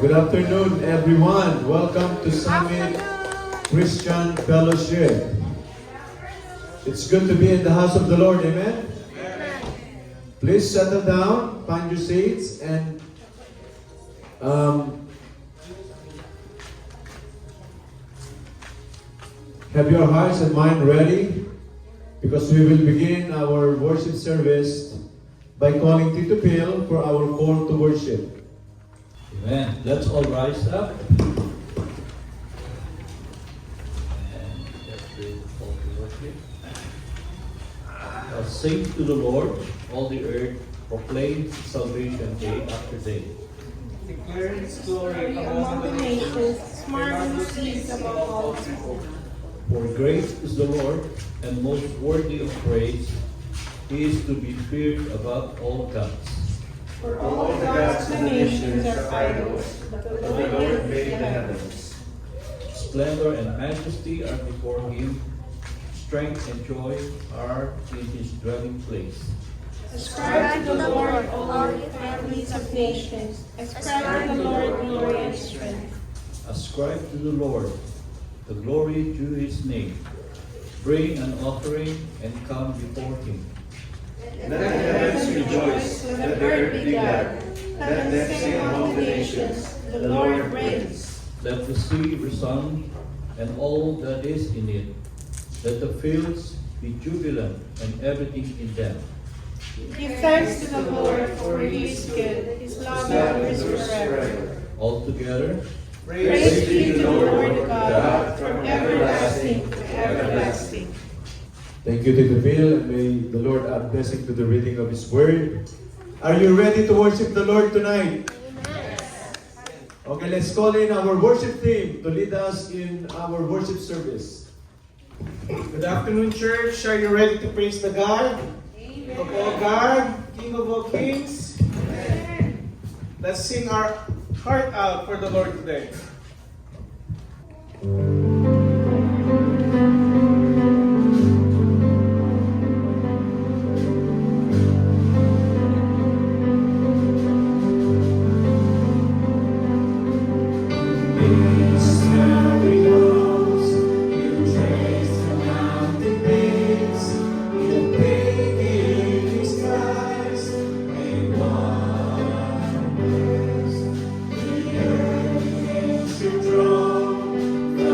Good afternoon, everyone. Welcome to Summit Christian Fellowship. It's good to be in the house of the Lord. Amen? Please settle down, find your seats, and have your hearts and mind ready, because we will begin our worship service by calling Tito Phil for our call to worship. Amen. Let's all rise up. And let's do the call to worship. Sing to the Lord, all the earth, proclaim salvation day after day. Declare His glory among the nations, marvelous above all people. For great is the Lord, and most worthy of praise. He is to be feared above all gods. For all the gods of the nations are idols, but the Lord made the heavens. Splendor and majesty are before Him. Strength and joy are in His dwelling place. Ascribe to the Lord all the families of nations. Ascribe to the Lord glory and strength. Ascribe to the Lord the glory due His name. Bring an offering and come before Him. Let the heavens rejoice, let the earth be glad. Let them sing among the nations, the Lord reigns. Let the sea resound and all that is in it. Let the fields be jubilant and everything in them. Give thanks to the Lord, for He is good. His love endures forever. All together, Praise be to the Lord God, from everlasting to everlasting. Thank you, Tito Phil, and may the Lord add blessing to the reading of His Word. Are you ready to worship the Lord tonight? Okay, let's call in our worship team to lead us in our worship service. Good afternoon, church. Are you ready to praise the God of all God, King of all kings? Let's sing our heart out for the Lord today.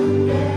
From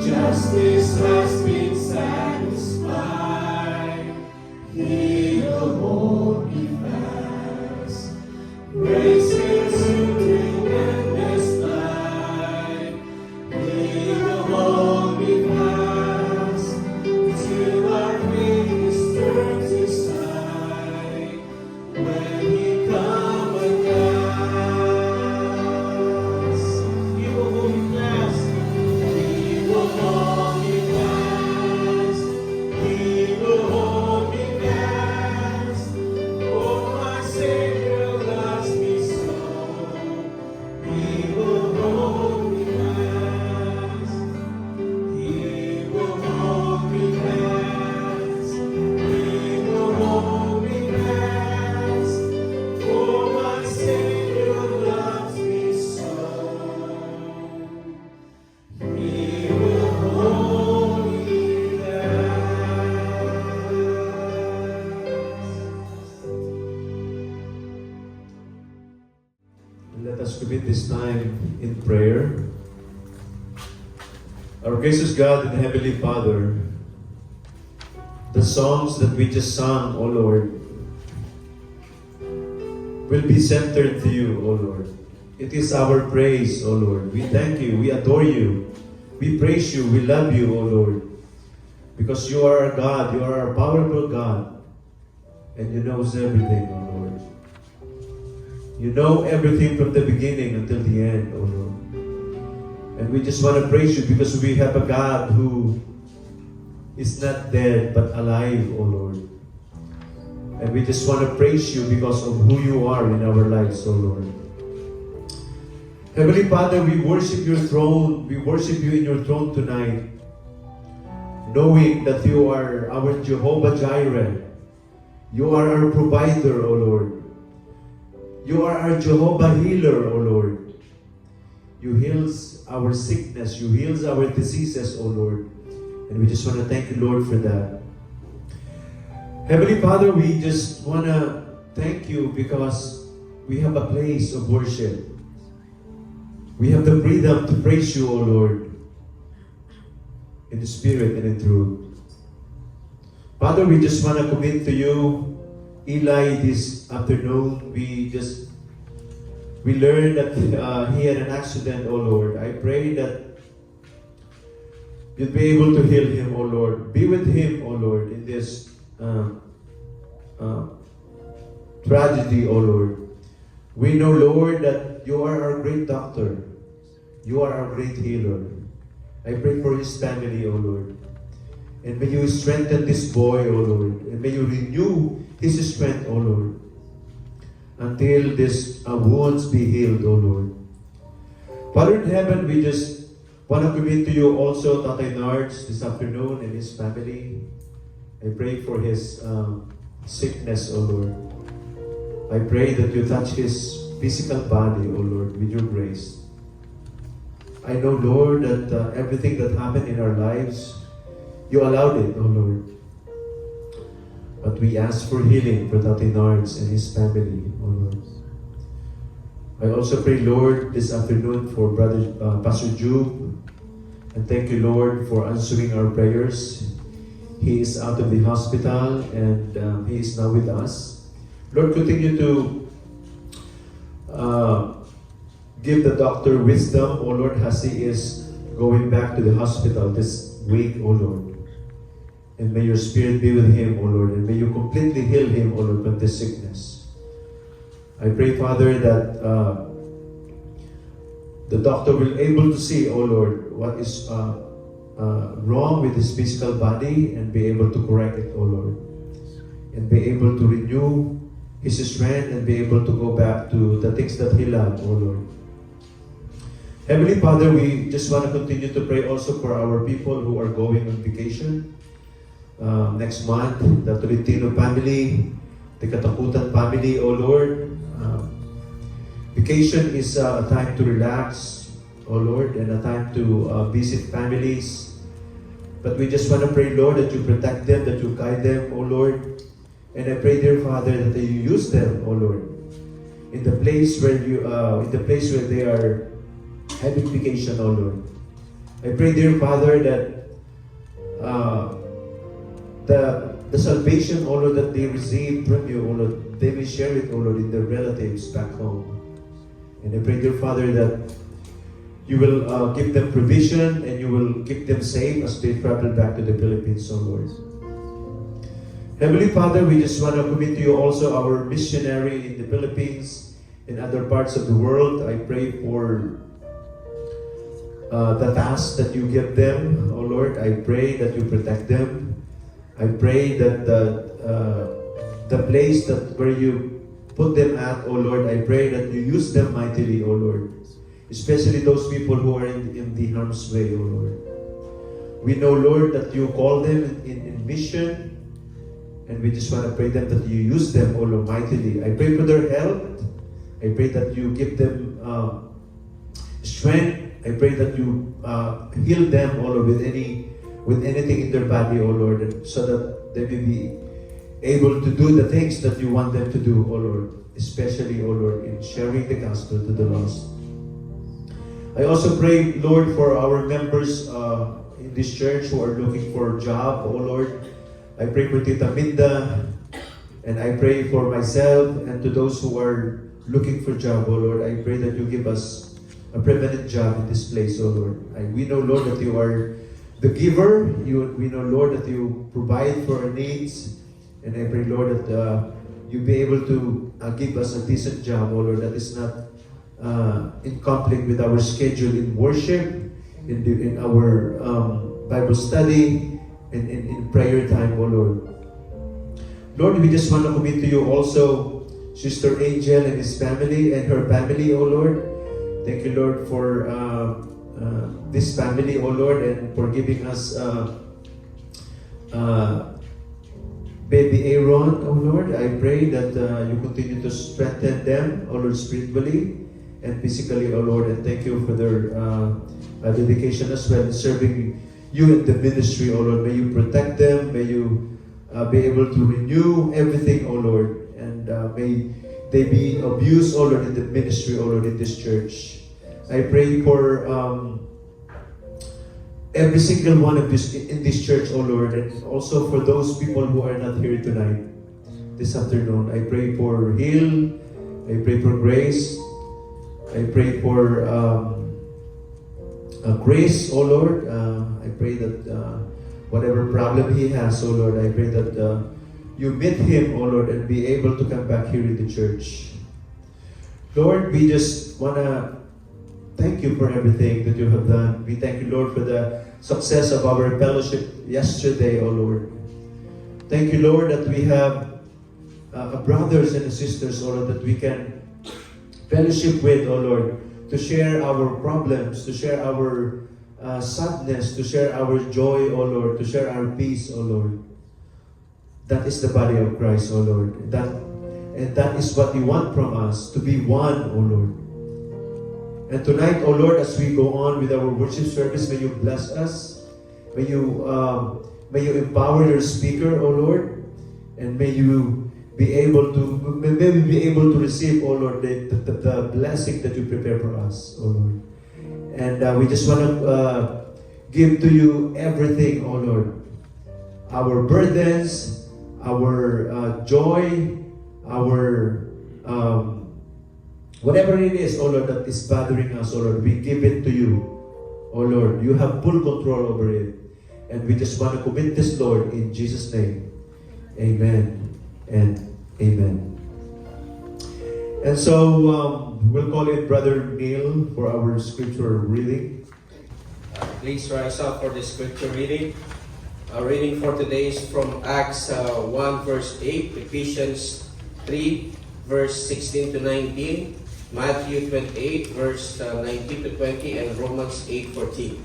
justice has been satisfied. He will hold me fast. Grace is supreme in this life. He will hold me fast till our wings turn to side. When He come again, He will hold me fast. He will hold me fast. He will hold me fast. Oh, my Savior loves me so. He will hold me fast. He will hold me fast. He will hold me fast. Oh, my Savior loves me so. He will hold me fast. Let us commit this time in prayer. Our gracious God and Heavenly Father, the songs that we just sung, O Lord, will be centered to you, O Lord. It is our praise, O Lord. We thank you, we adore you, we praise you, we love you, O Lord. Because you are our God, you are our powerful God, and you knows everything, O Lord. You know everything from the beginning until the end, O Lord. And we just want to praise you because we have a God who is not dead but alive, O Lord. And we just want to praise you because of who you are in our lives, O Lord. Heavenly Father, we worship your throne. We worship you in your throne tonight, knowing that you are our Jehovah Jireh. You are our provider, O Lord. You are our Jehovah healer, O Lord. You heals our sickness. You heals our diseases, O Lord. And we just want to thank you, Lord, for that. Heavenly Father, we just want to thank you because we have a place of worship. We have the freedom to praise you, O Lord, in the Spirit and in truth. Father, we just want to commit to you Eli this afternoon. We learned that he had an accident, O Lord. I pray that you'd be able to heal him, O Lord. Be with him, O Lord, in this tragedy, O Lord. We know, Lord, that you are our great doctor. You are our great healer. I pray for his family, O Lord. And may you strengthen this boy, O Lord. And may you renew his strength, O Lord, until these wounds be healed, O Lord. Father in heaven, we just want to commit to you also Tatay Nards this afternoon and his family. I pray for his sickness, O Lord. I pray that you touch his physical body, O Lord, with your grace. I know, Lord, that everything that happened in our lives, you allowed it, O Lord. But we ask for healing for Tatay Nards and his family, O Lord. I also pray, Lord, this afternoon for Brother Pastor Jube. And thank you, Lord, for answering our prayers. He is out of the hospital and he is now with us. Lord, continue to give the doctor wisdom, O Lord, as he is going back to the hospital this week, O Lord. And may your Spirit be with him, O Lord, and may you completely heal him, O Lord, from this sickness. I pray, Father, that the doctor will be able to see, O Lord, what is wrong with his physical body and be able to correct it, O Lord. And be able to renew his strength and be able to go back to the things that he loved, O Lord. Heavenly Father, we just want to continue to pray also for our people who are going on vacation. Next month, the Tolentino family, the Katakutan family, O Lord. Vacation is a time to relax, O Lord, and a time to visit families. But we just want to pray, Lord, that you protect them, that you guide them, O Lord. And I pray, dear Father, that you use them, O Lord, in the place where they are having vacation, O Lord. I pray, dear Father, that the salvation, O Lord, that they receive from you, O Lord, they may share it, O Lord, in their relatives back home. And I pray, dear Father, that you will give them provision and you will keep them safe as they travel back to the Philippines, O Lord. Heavenly Father, we just want to commit to you also our missionary in the Philippines and other parts of the world. I pray for the task that you give them, O Lord. I pray that you protect them. I pray that the place that where you put them at, O Lord, I pray that you use them mightily, O Lord. Especially those people who are in the harm's way, O Lord. We know, Lord, that you call them in mission, and we just want to pray them that you use them, O Lord, mightily. I pray for their health. I pray that you give them strength. I pray that you heal them, O Lord, with anything in their body, O Lord, so that they may be able to do the things that you want them to do, O Lord, especially, O Lord, in sharing the gospel to the lost. I also pray, Lord, for our members in this church who are looking for a job, O Lord. I pray for Tita Minda, and I pray for myself and to those who are looking for a job, O Lord. I pray that you give us a permanent job in this place, O Lord. We know, Lord, that you are the giver. We know, Lord, that you provide for our needs. And I pray, Lord, that you be able to give us a decent job, O Lord, that is not in conflict with our schedule in worship, in our Bible study, and in prayer time, O Lord. Lord, we just want to commit to you also Sister Angel and his family and her family, O Lord. Thank you, Lord, for this family, O Lord, and for giving us baby Aaron, O Lord. I pray that you continue to strengthen them, O Lord, spiritually and physically, O Lord. And thank you for their dedication as well in serving you in the ministry, O Lord. May you protect them. May you be able to renew everything, O Lord. And may they be abused, O Lord, in the ministry, O Lord, in this church. I pray for every single one of this in this church, O Lord, and also for those people who are not here tonight, this afternoon. I pray for heal. I pray for grace. I pray for grace, O Lord. I pray that whatever problem he has, O Lord, I pray that you meet him, O Lord, and be able to come back here in the church. Lord, we just want to thank you for everything that you have done. We thank you, Lord, for the success of our fellowship yesterday, O Lord. Thank you, Lord, that we have brothers and sisters, O Lord, that we can fellowship with, O Lord, to share our problems, to share our sadness, to share our joy, O Lord, to share our peace, O Lord. That is the body of Christ, O Lord. And that is what you want from us, to be one, O Lord. And tonight, O Lord, as we go on with our worship service, may you bless us. May you empower your speaker, O Lord. And may you be able to receive, O Lord, the blessing that you prepare for us, O Lord. And we just want to give to you everything, O Lord. Our burdens, our joy, our whatever it is, O Lord, that is bothering us, O Lord, we give it to you, O Lord. You have full control over it. And we just want to commit this, Lord, in Jesus' name. Amen and amen. And so, we'll call it Brother Neil for our scripture reading. Please rise up for the scripture reading. Our reading for today is from Acts 1 verse 8, Ephesians 3 verse 16 to 19, Matthew 28 verse 19 to 20, and Romans 8:14.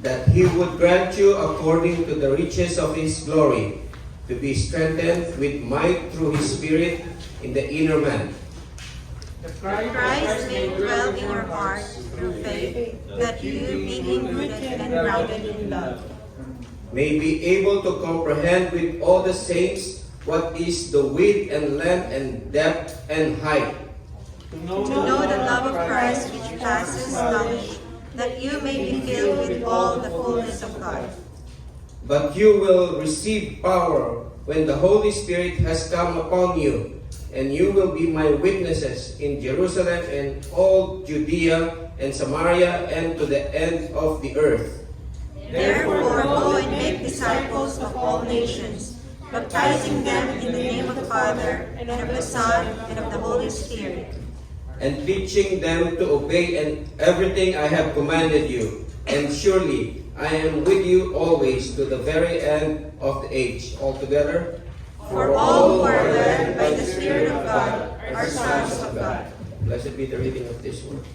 That He would grant you according to the riches of His glory to be strengthened with might through His Spirit in the inner man. Christ may dwell in your hearts through faith, that you, being rooted and grounded in love, may be able to comprehend with all the saints what is the width and length and depth and height, to know the love of Christ which passes knowledge, that you may be filled with all the fullness of God. But you will receive power when the Holy Spirit has come upon you, and you will be my witnesses in Jerusalem and all Judea and Samaria and to the end of the earth. Therefore, go and make disciples of all nations, baptizing them in the name of the Father, and of the Son, and of the Holy Spirit, and teaching them to obey and everything I have commanded you. And surely I am with you always to the very end of the age. All together. for all who are led by the Spirit of God are sons of God. Blessed be the reading of this word.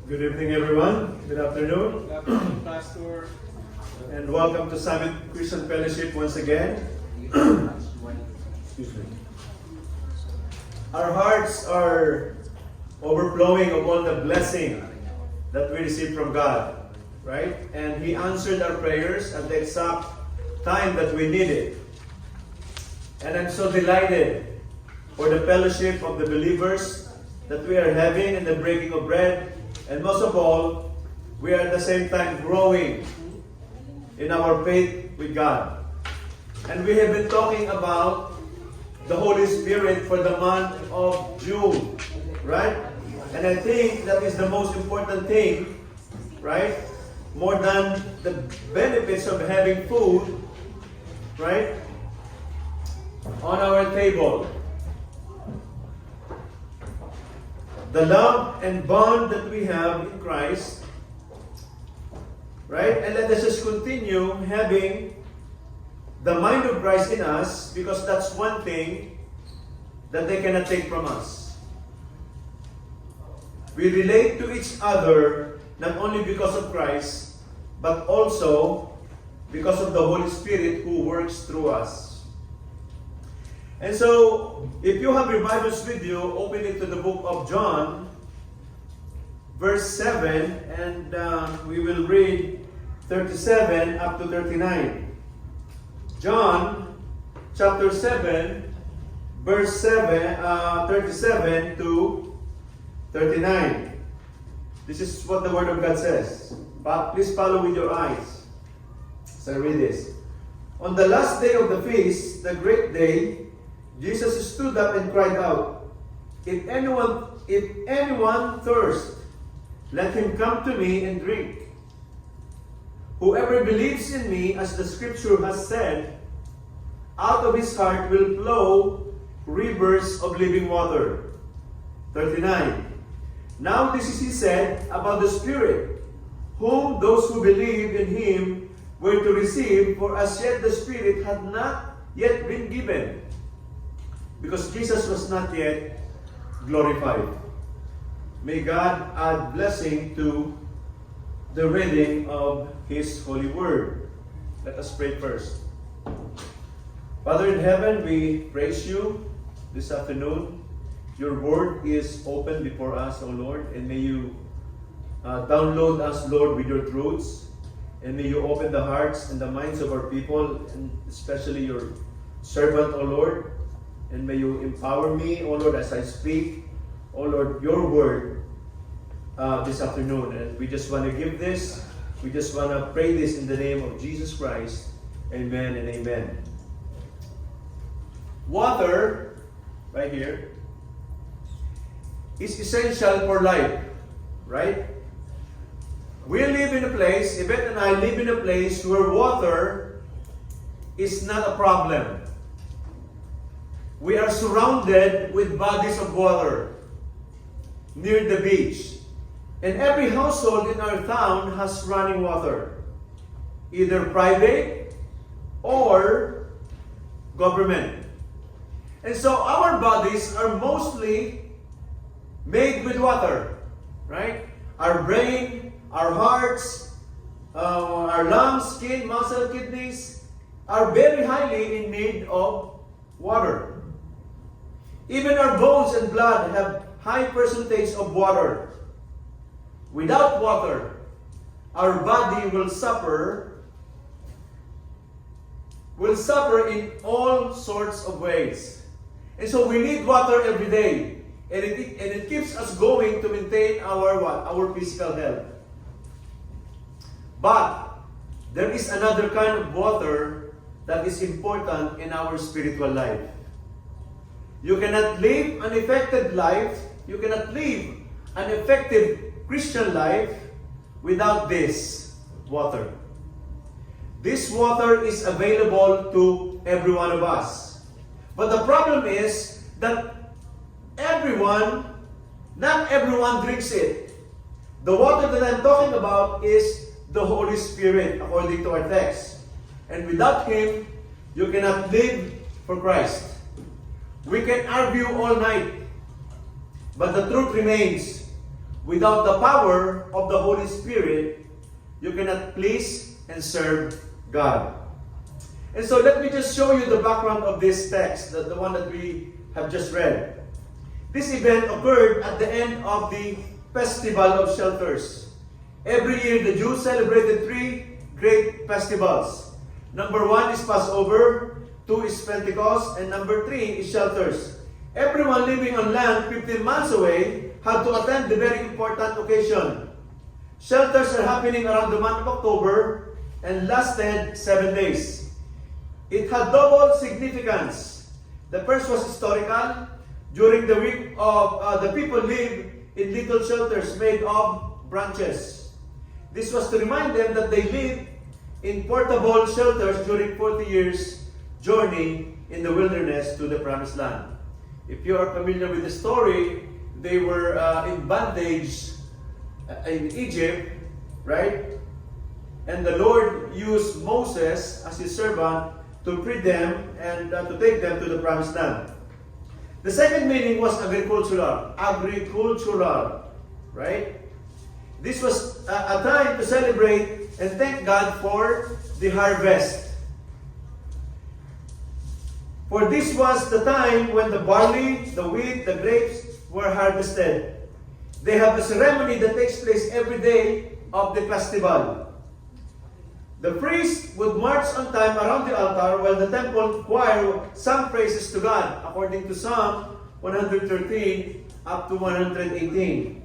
Good evening, everyone. Good afternoon. Good afternoon, Pastor. And welcome to Summit Christian Fellowship once again. Excuse me. Our hearts are overflowing of all the blessing that we received from God, right? And He answered our prayers at the exact time that we needed. And I'm so delighted for the fellowship of the believers that we are having in the breaking of bread. And most of all, we are at the same time growing in our faith with God. And we have been talking about the Holy Spirit for the month of June, right? And I think that is the most important thing, right? More than the benefits of having food, right? On our table. The love and bond that we have in Christ, right? And let us just continue having the mind of Christ in us, because that's one thing that they cannot take from us. We relate to each other not only because of Christ, but also because of the Holy Spirit who works through us. And so, if you have your Bibles with you, open it to the book of John, verse 7, and we will read 37 up to 39. John chapter 7, verse 37 to 39. This is what the Word of God says. But please follow with your eyes. So I read this. On the last day of the feast, the great day, Jesus stood up and cried out, If anyone thirsts, let him come to me and drink. Whoever believes in me, as the scripture has said, out of his heart will flow rivers of living water. 39. Now this is he said about the Spirit, whom those who believe in him were to receive, for as yet the Spirit had not yet been given, because Jesus was not yet glorified. May God add blessing to the reading of His holy word. Let us pray first. Father in heaven, we praise you this afternoon. Your word is open before us, O Lord, and may you download us, Lord, with your truths, and may you open the hearts and the minds of our people, and especially your servant, O Lord, and may you empower me, O Lord, as I speak, O Lord, your word this afternoon. And we just want to give this, we just want to pray this in the name of Jesus Christ. Amen and amen. Water, right here, is essential for life, right? We live in a place, Yvette and I live in a place where water is not a problem. We are surrounded with bodies of water near the beach. And every household in our town has running water, either private or government. And so our bodies are mostly made with water, right? Our brain, our hearts, our lungs, skin, muscle, kidneys are very highly in need of water. Even our bones and blood have high percentage of water. Without water, our body will suffer in all sorts of ways. And so we need water every day. And it keeps us going to maintain our physical health. But there is another kind of water that is important in our spiritual life. You cannot live an effective life, you cannot live an effective Christian life without this water. This water is available to every one of us. But the problem is that not everyone drinks it. The water that I'm talking about is the Holy Spirit, according to our text. And without Him, you cannot live for Christ. We can argue all night, but the truth remains, without the power of the Holy Spirit, you cannot please and serve God. And so let me just show you the background of this text, the one that we have just read. This event occurred at the end of the Festival of Shelters. Every year, the Jews celebrated three great festivals. Number 1 is Passover, 2 is Pentecost, and number 3 is Shelters. Everyone living on land 15 miles away had to attend the very important occasion. Shelters are happening around the month of October and lasted 7 days. It had double significance. The first was historical. During the week of the people lived in little shelters made of branches. This was to remind them that they lived in portable shelters during 40 years journey in the wilderness to the promised land. If you are familiar with the story, they were in bondage in Egypt, right? And the Lord used Moses as his servant to free them and to take them to the promised land. The second meaning was agricultural, right? This was a time to celebrate and thank God for the harvest. For this was the time when the barley, the wheat, the grapes were harvested. They have a ceremony that takes place every day of the festival. The priest would march on time around the altar while the temple choir sang praises to God, according to Psalm 113 up to 118.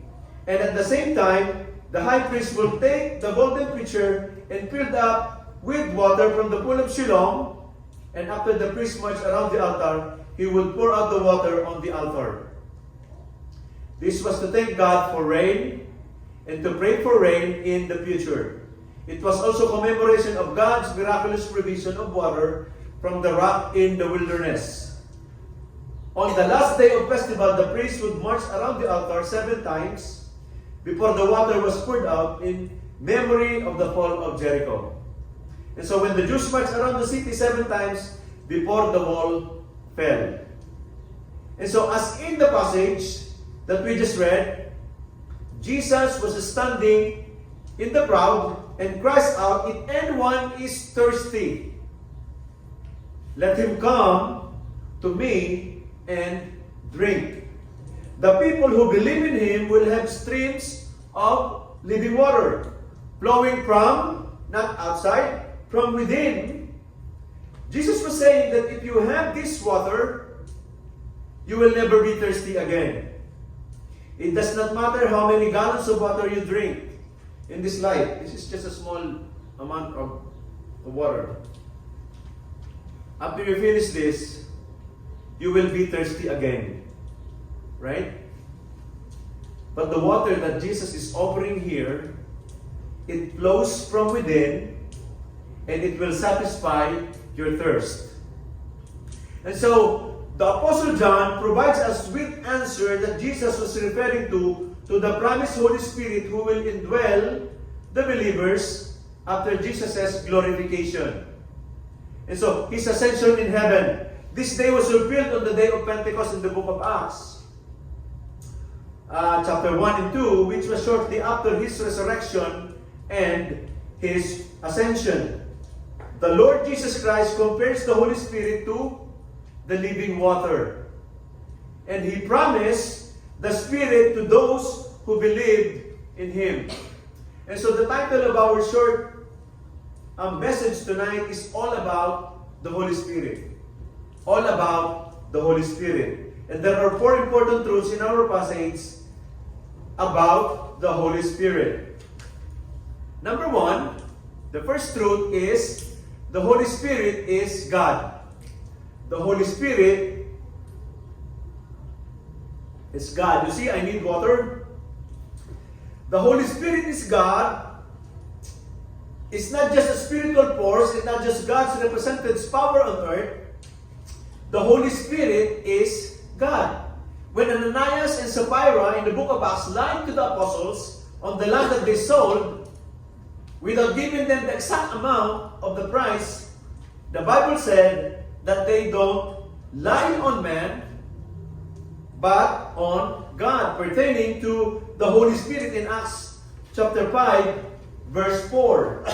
And at the same time, the high priest will take the golden pitcher and fill it up with water from the pool of Shiloh. And after the priest marched around the altar, he would pour out the water on the altar. This was to thank God for rain and to pray for rain in the future. It was also commemoration of God's miraculous provision of water from the rock in the wilderness. On the last day of festival, the priest would march around the altar 7 times before the water was poured out in memory of the fall of Jericho. And so when the Jews marched around the city 7 times before the wall fell. And so as in the passage that we just read, Jesus was standing in the crowd and cries out, "If anyone is thirsty, let him come to me and drink." The people who believe in him will have streams of living water flowing from, not outside, from within. Jesus was saying that if you have this water, you will never be thirsty again. It does not matter how many gallons of water you drink in this life. This is just a small amount of water. After you finish this, you will be thirsty again. Right? But the water that Jesus is offering here, it flows from within and it will satisfy your thirst. And so, the Apostle John provides us with answer that Jesus was referring to the promised Holy Spirit who will indwell the believers after Jesus' glorification. And so, his ascension in heaven. This day was fulfilled on the day of Pentecost in the book of Acts. Chapter 1 and 2, which was shortly after his resurrection and his ascension. The Lord Jesus Christ compares the Holy Spirit to the living water. And he promised the Spirit to those who believed in him. And so the title of our short message tonight is all about the Holy Spirit. All about the Holy Spirit. And there are 4 important truths in our passage about the Holy Spirit. Number 1, the first truth is the Holy Spirit is God. The Holy Spirit is God. You see, I need water. The Holy Spirit is God. It's not just a spiritual force. It's not just God's represented power on earth. The Holy Spirit is God. When Ananias and Sapphira in the book of Acts lied to the apostles on the land that they sold, without giving them the exact amount of the price, the Bible said that they don't lie on man, but on God, pertaining to the Holy Spirit in Acts chapter 5, verse 4.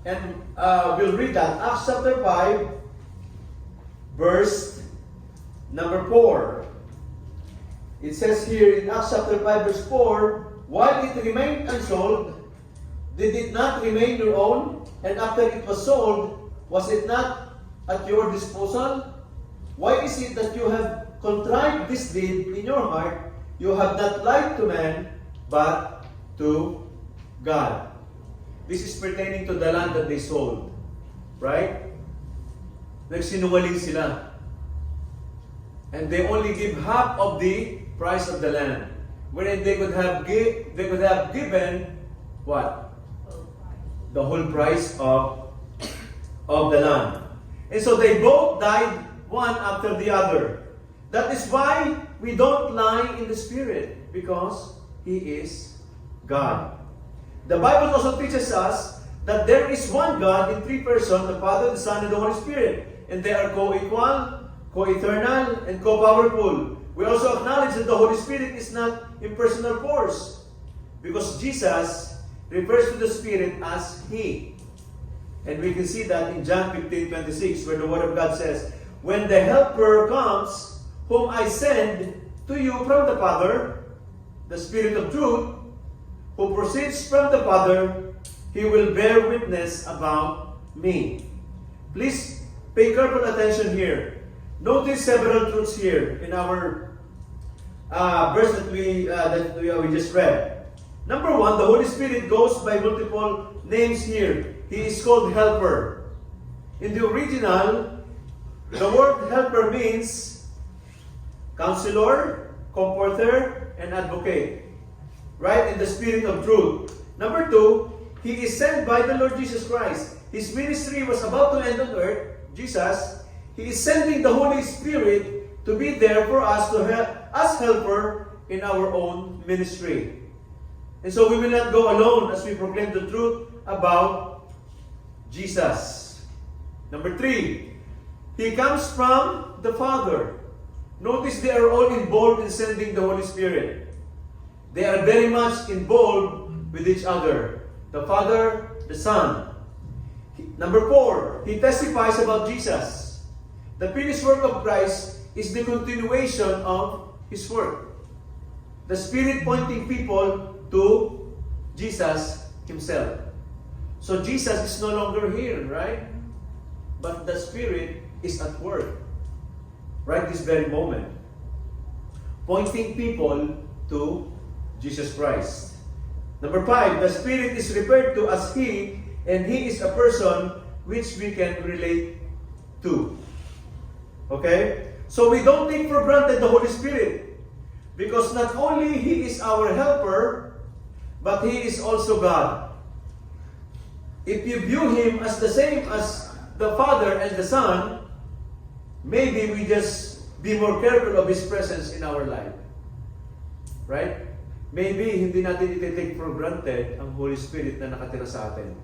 And we'll read that. Acts chapter 5, verse number 4. It says here in Acts chapter 5, verse 4, while it remained unsold, did it not remain your own? And after it was sold, was it not at your disposal? Why is it that you have contrived this deed in your heart? You have not lied to man, but to God. This is pertaining to the land that they sold. Right? Nagsinungaling sila. And they only give half of the price of the land. wherein they could have given what? The whole price of the Lamb. And so they both died one after the other. That is why we don't lie in the Spirit, because He is God. The Bible also teaches us that there is one God in three persons, the Father, the Son, and the Holy Spirit. And they are co-equal, co-eternal, and co-powerful. We also acknowledge that the Holy Spirit is not impersonal force, because Jesus refers to the Spirit as He. And we can see that in John 15:26, where the Word of God says, "When the Helper comes, whom I send to you from the Father, the Spirit of truth, who proceeds from the Father, He will bear witness about me." Please pay careful attention here. Notice several truths here in our verse that we just read. Number one, the Holy Spirit goes by multiple names here. He is called Helper. In the original, the word Helper means Counselor, Comforter, and Advocate. Right? In the Spirit of truth. Number two, He is sent by the Lord Jesus Christ. His ministry was about to end on earth. Jesus, He is sending the Holy Spirit to be there for us, to help us helper in our own ministry. And so we will not go alone as we proclaim the truth about Jesus. Number three, He comes from the Father. Notice they are all involved in sending the Holy Spirit. They are very much involved with each other. The Father, the Son. Number four, He testifies about Jesus. The finished work of Christ is the continuation of His work. The Spirit pointing people to Jesus Himself. So Jesus is no longer here, right? But the Spirit is at work right this very moment, pointing people to Jesus Christ. Number five, the Spirit is referred to as He, and He is a person which we can relate to. Okay? So we don't take for granted the Holy Spirit, because not only He is our helper, but He is also God. If you view Him as the same as the Father and the Son, maybe we just be more careful of His presence in our life. Right? Maybe hindi natin iti-take for granted ang Holy Spirit na nakatira sa atin.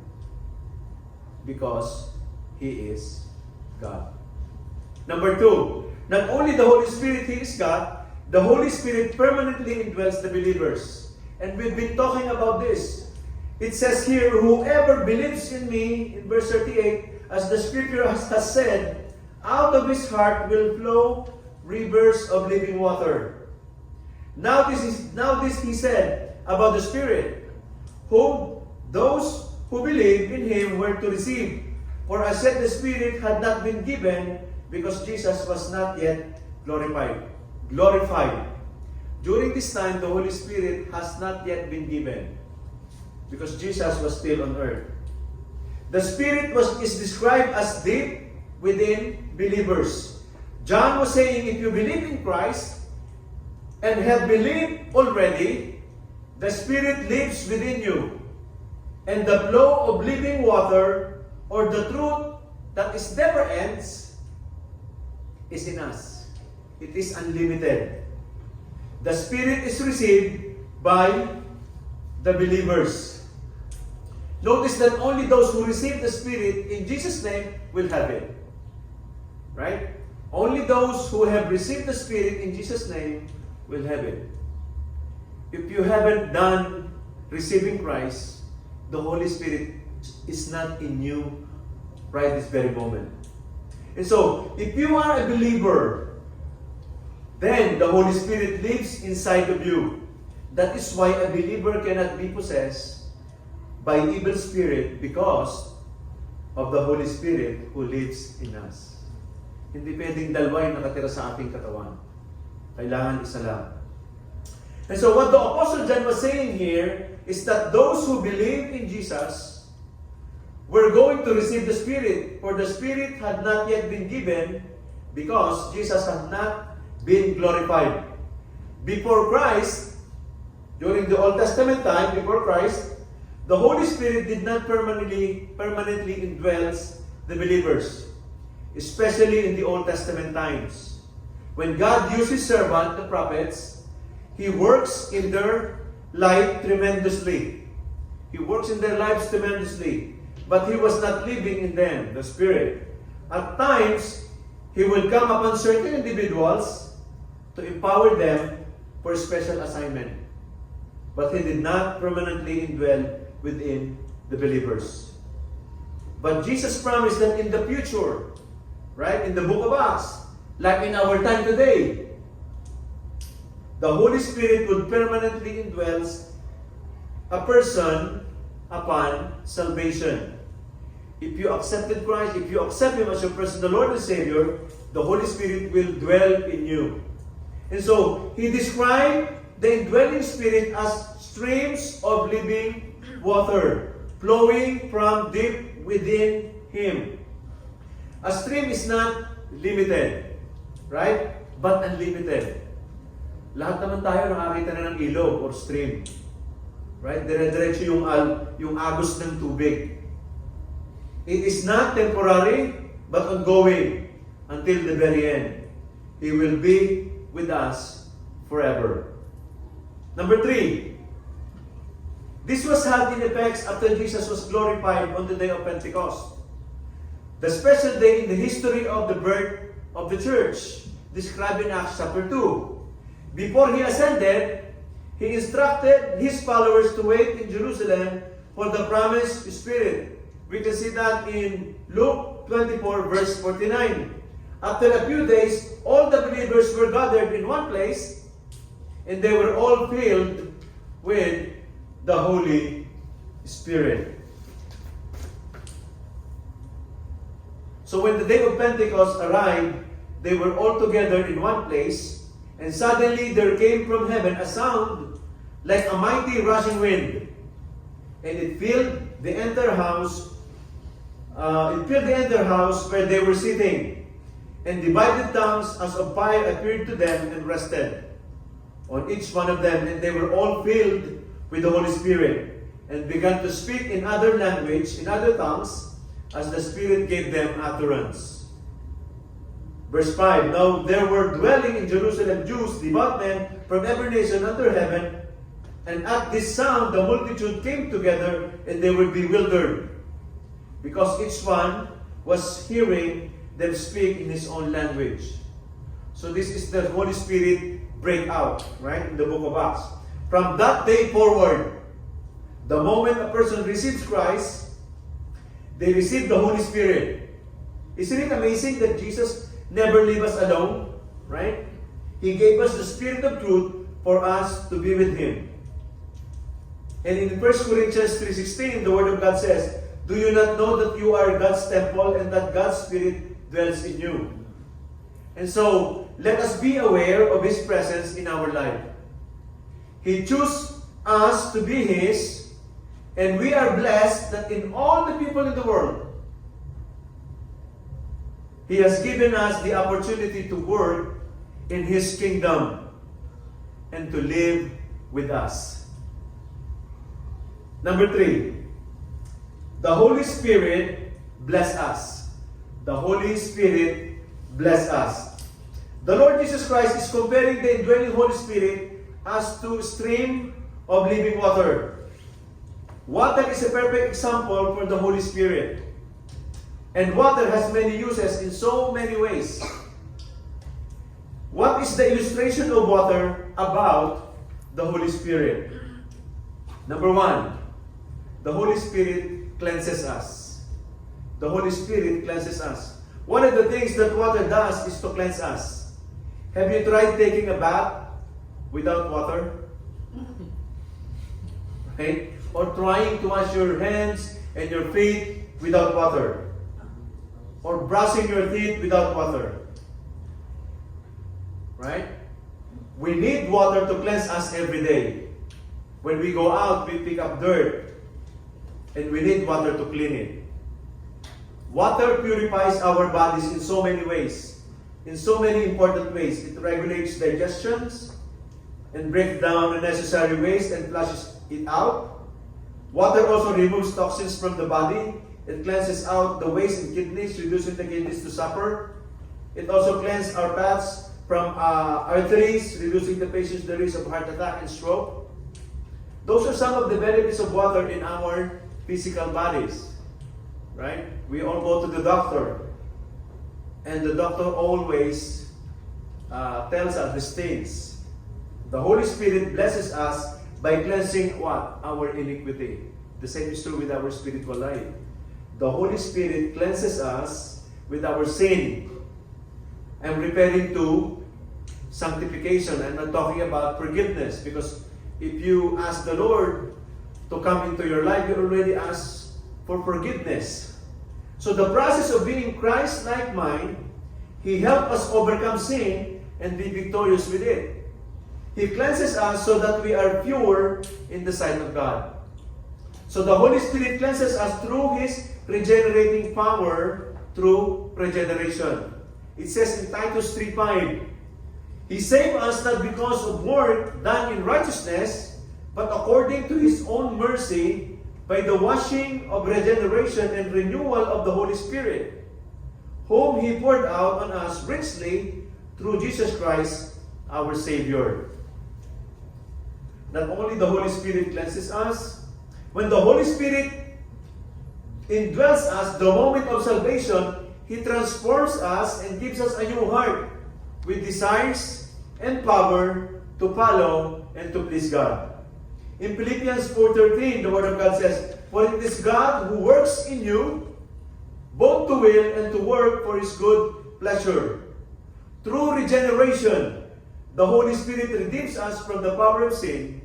Because He is God. Number two, not only the Holy Spirit, He is God, the Holy Spirit permanently indwells the believers. And we've been talking about this. It says here, "Whoever believes in me," in verse 38, as the Scripture has said, "out of his heart will flow rivers of living water." Now this He said about the Spirit, whom those who believe in Him were to receive. For as yet the Spirit had not been given, because Jesus was not yet glorified. During this time, the Holy Spirit has not yet been given, because Jesus was still on earth. The Spirit is described as deep within believers. John was saying, if you believe in Christ and have believed already, the Spirit lives within you. And the flow of living water, or the truth that is never ends, is in us. It is unlimited. The Spirit is received by the believers. Notice that only those who receive the Spirit in Jesus' name will have it. Right? Only those who have received the Spirit in Jesus' name will have it. If you haven't done receiving Christ, the Holy Spirit is not in you right this very moment. And so, if you are a believer, then the Holy Spirit lives inside of you. That is why a believer cannot be possessed by evil spirit, because of the Holy Spirit who lives in us. Hindi pwedeng dalawa yung nakatira sa ating katawan. Kailangan isa lang. And so what the Apostle John was saying here is that those who believe in Jesus were going to receive the Spirit, for the Spirit had not yet been given, because Jesus had not been glorified. Before Christ, During the Old Testament time, before Christ, the Holy Spirit did not permanently indwells the believers, especially in the Old Testament times. When God used His servant, the prophets, He works in their life tremendously. He works in their lives tremendously. But He was not living in them, the Spirit. At times, He will come upon certain individuals to empower them for a special assignment. But He did not permanently indwell within the believers. But Jesus promised that in the future, right, in the book of Acts, like in our time today, the Holy Spirit would permanently indwell a person upon salvation. If you accepted Christ, if you accept Him as your personal Lord and Savior, the Holy Spirit will dwell in you. And so, He described the indwelling Spirit as streams of living water flowing from deep within Him. A stream is not limited, right? But unlimited. Lahat naman tayo nakakita na ng ilog or stream. Right? Dire-diretso yung agos ng tubig. It is not temporary, but ongoing until the very end. He will be with us forever. Number 3. This was had in effect after Jesus was glorified on the day of Pentecost. The special day in the history of the birth of the church, described in Acts chapter 2. Before He ascended, He instructed His followers to wait in Jerusalem for the promised Spirit. We can see that in Luke 24 verse 49. After a few days, all the believers were gathered in one place, and they were all filled with the Holy Spirit. So when the day of Pentecost arrived, they were all together in one place, and suddenly there came from heaven a sound like a mighty rushing wind, and it filled the entire house. Where they were sitting, and divided tongues as of fire appeared to them and rested on each one of them, and they were all filled with the Holy Spirit, and began to speak in other language, in other tongues, as the Spirit gave them utterance. Verse 5, Now there were dwelling in Jerusalem Jews, devout men from every nation under heaven, and at this sound the multitude came together, and they were bewildered, because each one was hearing them speak in his own language. So this is the Holy Spirit breakout, right, in the book of Acts. From that day forward, the moment a person receives Christ, they receive the Holy Spirit. Isn't it amazing that Jesus never leave us alone, right? He gave us the Spirit of truth for us to be with Him. And in 1 Corinthians 3:16, the Word of God says, Do you not know that you are God's temple and that God's Spirit dwells in you? And so, let us be aware of His presence in our life. He chose us to be His, and we are blessed that in all the people in the world, He has given us the opportunity to work in His kingdom and to live with us. Number 3. The Holy Spirit bless us. The Holy Spirit bless us. The Lord Jesus Christ is comparing the indwelling Holy Spirit as to a stream of living water. Water is a perfect example for the Holy Spirit. And water has many uses in so many ways. What is the illustration of water about the Holy Spirit? Number 1, the Holy Spirit cleanses us. The Holy Spirit cleanses us. One of the things that water does is to cleanse us. Have you tried taking a bath without water? Right? Or trying to wash your hands and your feet without water? Or brushing your teeth without water? Right? We need water to cleanse us every day. When we go out, we pick up dirt. And we need water to clean it. Water purifies our bodies in so many ways. In so many important ways. It regulates digestions. and breaks down unnecessary waste and flushes it out. Water also removes toxins from the body. It cleanses out the waste in kidneys, reducing the kidneys to suffer. It also cleanses our paths from arteries, reducing the patient's the risk of heart attack and stroke. Those are some of the benefits of water in our physical bodies. Right? We all go to the doctor, and the doctor always tells us these things. The Holy Spirit blesses us by cleansing what? Our iniquity. The same is true with our spiritual life. The Holy Spirit cleanses us with our sin. I'm referring to sanctification. I'm not talking about forgiveness, because if you ask the Lord to come into your life, you already ask for forgiveness. So the process of being Christ-like mind, He helps us overcome sin and be victorious with it. He cleanses us so that we are pure in the sight of God. So the Holy Spirit cleanses us through His regenerating power through regeneration. It says in Titus 3:5, He saved us not because of work done in righteousness, but according to His own mercy, by the washing of regeneration and renewal of the Holy Spirit, whom He poured out on us richly through Jesus Christ, our Savior. Not only the Holy Spirit cleanses us, when the Holy Spirit indwells us the moment of salvation, He transforms us and gives us a new heart with desires and power to follow and to please God. In Philippians 4:13, the Word of God says, For it is God who works in you, both to will and to work for His good pleasure. Through regeneration, the Holy Spirit redeems us from the power of sin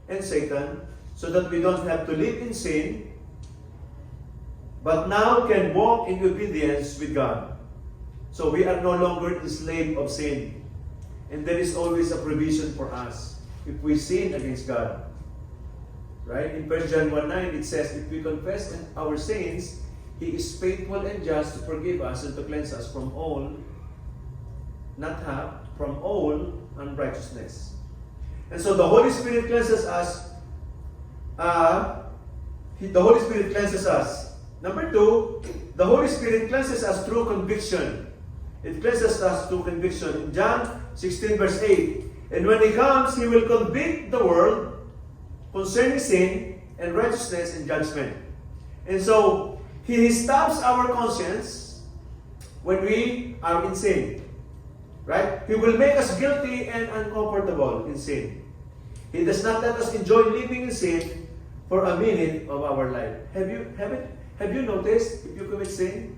and Satan, so that we don't have to live in sin, but now can walk in obedience with God. So we are no longer enslaved of sin. And there is always a provision for us if we sin against God. Right? In 1 John 1:9, it says, if we confess our sins, He is faithful and just to forgive us and to cleanse us from all, from all unrighteousness. And so the Holy Spirit cleanses us. The Holy Spirit cleanses us. Number 2, the Holy Spirit cleanses us through conviction. It cleanses us through conviction. In John 16 verse 8, and when He comes, He will convict the world concerning sin and righteousness and judgment. And so, He stops our conscience when we are in sin. Right? He will make us guilty and uncomfortable in sin. He does not let us enjoy living in sin for a minute of our life. Have you noticed, if you commit sin,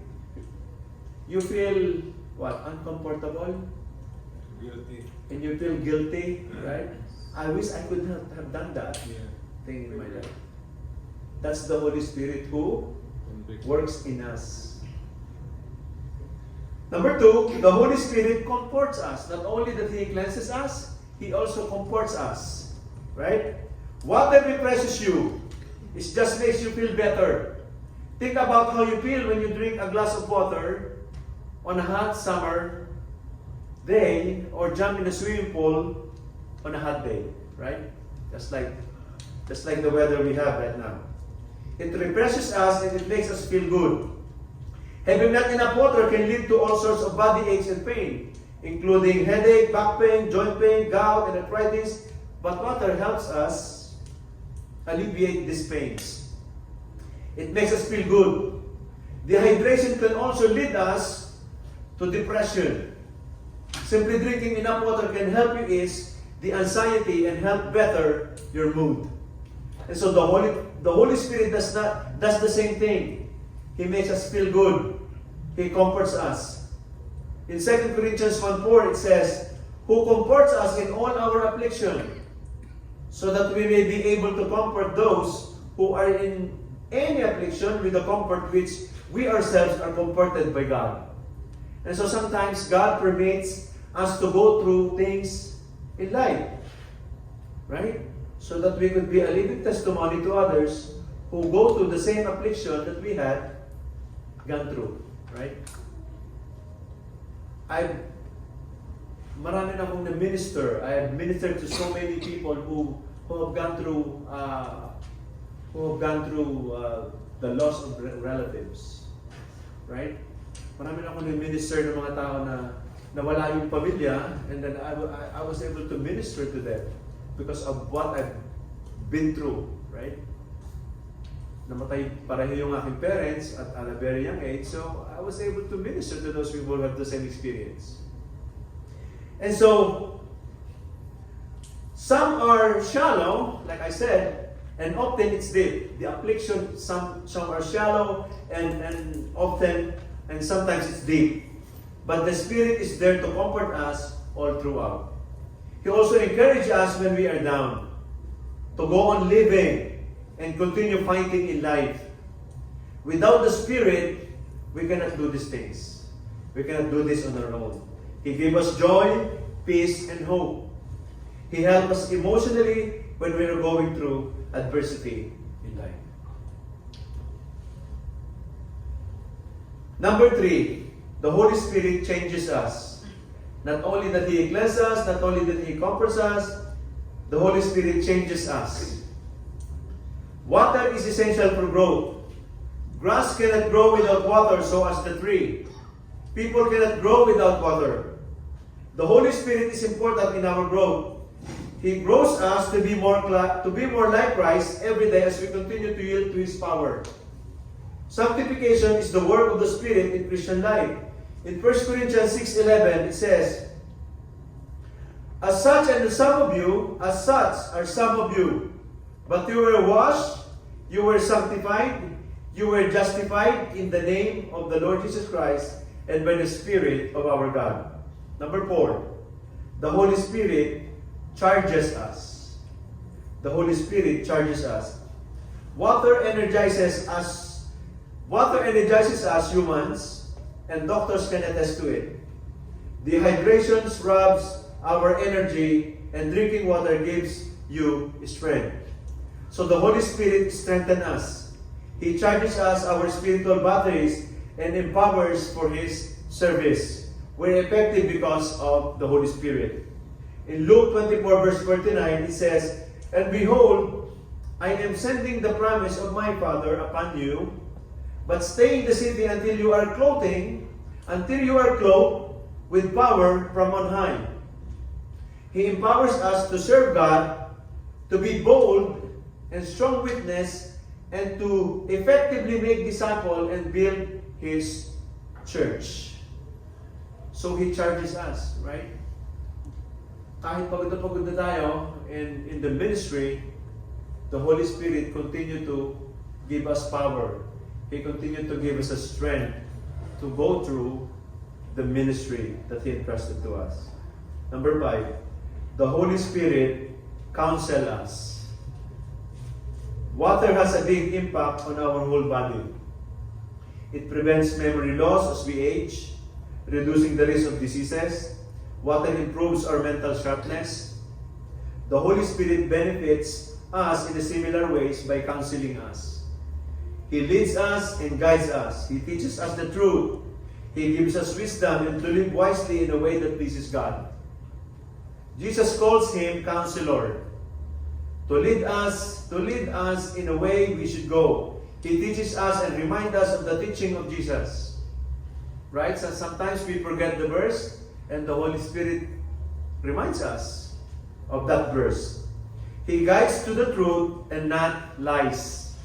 you feel what? Uncomfortable? Guilty. And you feel guilty, right? I wish I could not have done that thing in my life. That's the Holy Spirit who works in us. Number 2, the Holy Spirit comforts us. Not only that He cleanses us, He also comforts us. Right? Water refreshes you. It just makes you feel better. Think about how you feel when you drink a glass of water on a hot summer day or jump in a swimming pool on a hot day. Right? Just like the weather we have right now. It refreshes us and it makes us feel good. Having not enough water can lead to all sorts of body aches and pain, including headache, back pain, joint pain, gout, and arthritis. But water helps us alleviate these pains. It makes us feel good. Dehydration can also lead us to depression. Simply drinking enough water can help you ease the anxiety and help better your mood. And so the Holy Spirit does the same thing. He makes us feel good. He comforts us. In 2 Corinthians 1:4 it says, who comforts us in all our affliction, so that we may be able to comfort those who are in any affliction with the comfort which we ourselves are comforted by God. And so sometimes God permits us to go through things in life, right? So that we could be a living testimony to others who go through the same affliction that we had gone through, right? marami na akong na-minister. I have ministered to so many people who have gone through the loss of relatives. Right? Marami na akong na-minister ng mga tao na nawala yung pamilya, and then I was able to minister to them because of what I've been through. Right? Namatay pareho yung aking parents at a very young age, so I was able to minister to those people who have the same experience. And so, some are shallow, like I said, and often it's deep. The affliction, some are shallow and often, and sometimes it's deep. But the Spirit is there to comfort us all throughout. He also encourages us when we are down, to go on living and continue fighting in life. Without the Spirit, we cannot do these things. We cannot do this on our own. He gave us joy, peace, and hope. He helped us emotionally when we are going through adversity in life. Number 3, the Holy Spirit changes us. Not only that He cleanses us, not only that He comforts us, the Holy Spirit changes us. Water is essential for growth. Grass cannot grow without water, so as the tree. People cannot grow without water. The Holy Spirit is important in our growth. He grows us to be more like Christ every day as we continue to yield to His power. Sanctification is the work of the Spirit in Christian life. In 1 Corinthians 6:11, it says, As such are some of you, but you were washed, you were sanctified, you were justified in the name of the Lord Jesus Christ and by the Spirit of our God. Number 4, the Holy Spirit charges us. The Holy Spirit charges us. Water energizes us humans, and doctors can attest to it. Dehydration robs our energy, and drinking water gives you strength. So the Holy Spirit strengthens us. He charges us our spiritual batteries and empowers for His service. We're effective because of the Holy Spirit. In Luke 24 verse 49, it says, And behold, I am sending the promise of my Father upon you, but stay in the city until you are clothed with power from on high. He empowers us to serve God, to be bold and strong witness, and to effectively make disciples and build His church. So He charges us, right? Kahit pagod na tayo in the ministry, the Holy Spirit continue to give us power. He continue to give us a strength to go through the ministry that He entrusted to us. Number 5, the Holy Spirit counsels us. Water has a big impact on our whole body. It prevents memory loss as we age, reducing the risk of diseases. Water improves our mental sharpness. The Holy Spirit benefits us in a similar ways by counseling us. He leads us and guides us. He teaches us the truth. He gives us wisdom and to live wisely in a way that pleases God. Jesus calls Him Counselor, to lead us in a way we should go. He teaches us and reminds us of the teaching of Jesus. Right? So sometimes we forget the verse, and the Holy Spirit reminds us of that verse. He guides to the truth and not lies.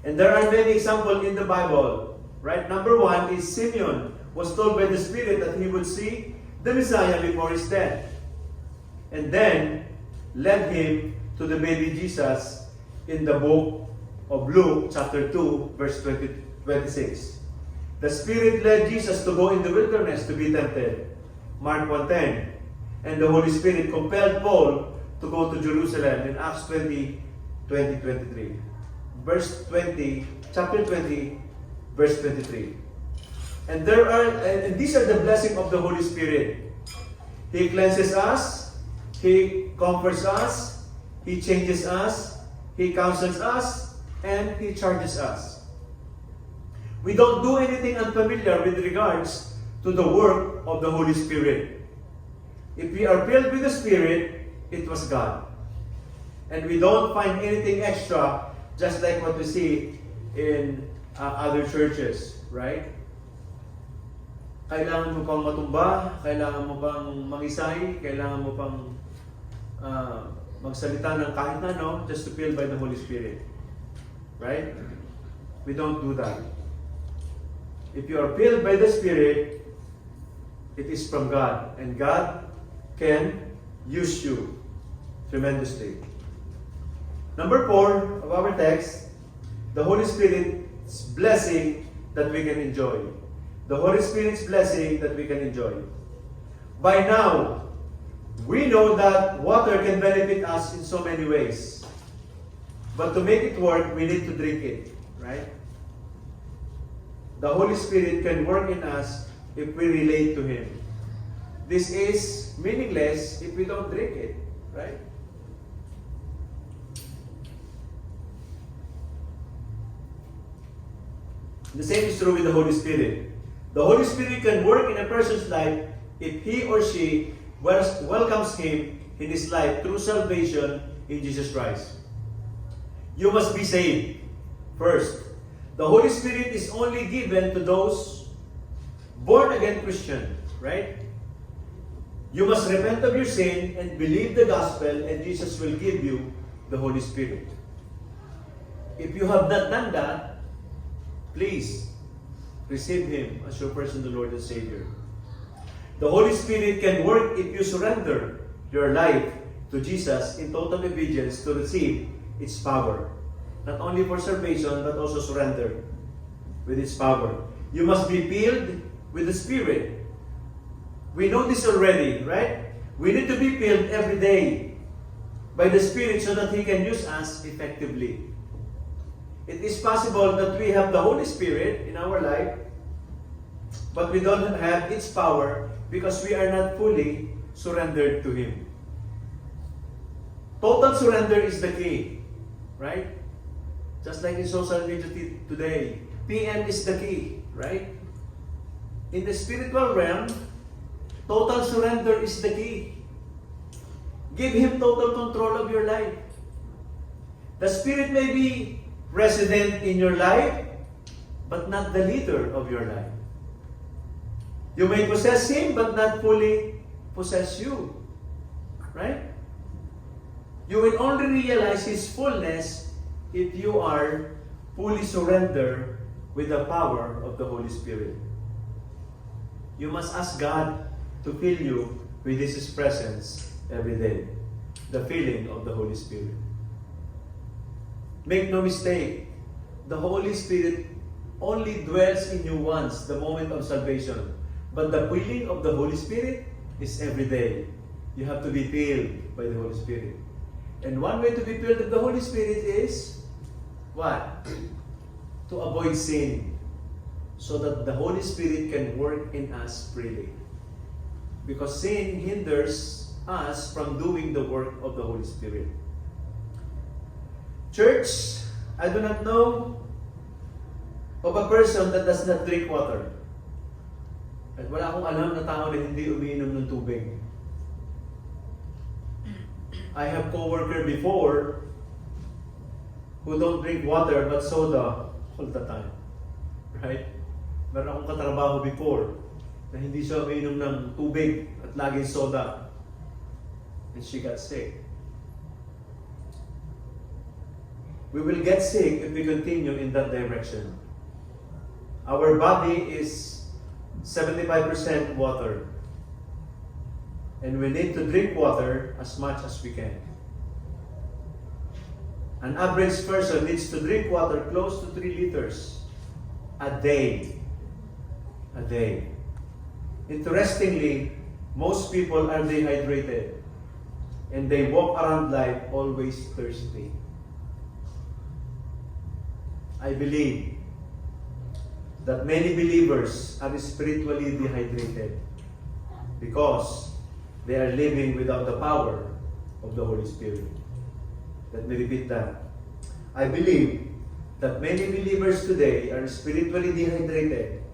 And there are many examples in the Bible. Right? Number 1 is Simeon was told by the Spirit that he would see the Messiah before his death, and then led him to the baby Jesus in the book of Luke chapter 2 verse 26. The Spirit led Jesus to go in the wilderness to be tempted, Mark 1:10, and the Holy Spirit compelled Paul to go to Jerusalem in Acts 20:23. Chapter 20 verse 23. And these are the blessings of the Holy Spirit. He cleanses us, He comforts us, He changes us, He counsels us, and He charges us. We don't do anything unfamiliar with regards to the work of the Holy Spirit. If we are filled with the Spirit, it was God. And we don't find anything extra, just like what we see in other churches, right? Kailangan mo pang matumba, kailangan mo pang mangisay, kailangan mo pang magsalita ng kahit ano, just to filled by the Holy Spirit. Right? We don't do that. If you are filled by the Spirit, it is from God. And God can use you tremendously. Number 4 of our text, the Holy Spirit's blessing that we can enjoy. The Holy Spirit's blessing that we can enjoy. By now, we know that water can benefit us in so many ways. But to make it work, we need to drink it, right? The Holy Spirit can work in us if we relate to Him. This is meaningless if we don't drink it, right? The same is true with the Holy Spirit. The Holy Spirit can work in a person's life if he or she welcomes Him in his life through salvation in Jesus Christ. You must be saved first. The Holy Spirit is only given to those born-again Christians, right? You must repent of your sin and believe the gospel, and Jesus will give you the Holy Spirit. If you have not done that, please receive Him as your personal Lord and Savior. The Holy Spirit can work if you surrender your life to Jesus in total obedience to receive its power. Not only for salvation, but also surrender with its power. You must be filled with the Spirit. We know this already, right? We need to be filled every day by the Spirit so that He can use us effectively. It is possible that we have the Holy Spirit in our life, but we don't have its power because we are not fully surrendered to Him. Total surrender is the key, right? Just like in social media today, PM is the key, right? In the spiritual realm, total surrender is the key. Give Him total control of your life. The Spirit may be resident in your life, but not the leader of your life. You may possess Him, but not fully possess you. Right? You will only realize His fullness if you are fully surrendered with the power of the Holy Spirit. You must ask God to fill you with His presence every day. The filling of the Holy Spirit. Make no mistake, the Holy Spirit only dwells in you once, the moment of salvation. But the filling of the Holy Spirit is every day. You have to be filled by the Holy Spirit. And one way to be filled with the Holy Spirit is what? To avoid sin, so that the Holy Spirit can work in us freely. Because sin hinders us from doing the work of the Holy Spirit. Church, I do not know of a person that does not drink water. At wala akong alam na tao na hindi umiinom ng tubig. I have co-worker before who don't drink water but soda all the time. Right? Meron akong katrabaho before na hindi siya umiinom ng tubig at laging soda. And she got sick. We will get sick if we continue in that direction. Our body is 75% water. And we need to drink water as much as we can. An average person needs to drink water close to 3 liters a day. A day. Interestingly, most people are dehydrated. And they walk around life always thirsty. I believe that many believers are spiritually dehydrated because they are living without the power of the Holy Spirit. Let me repeat that. I believe that many believers today are spiritually dehydrated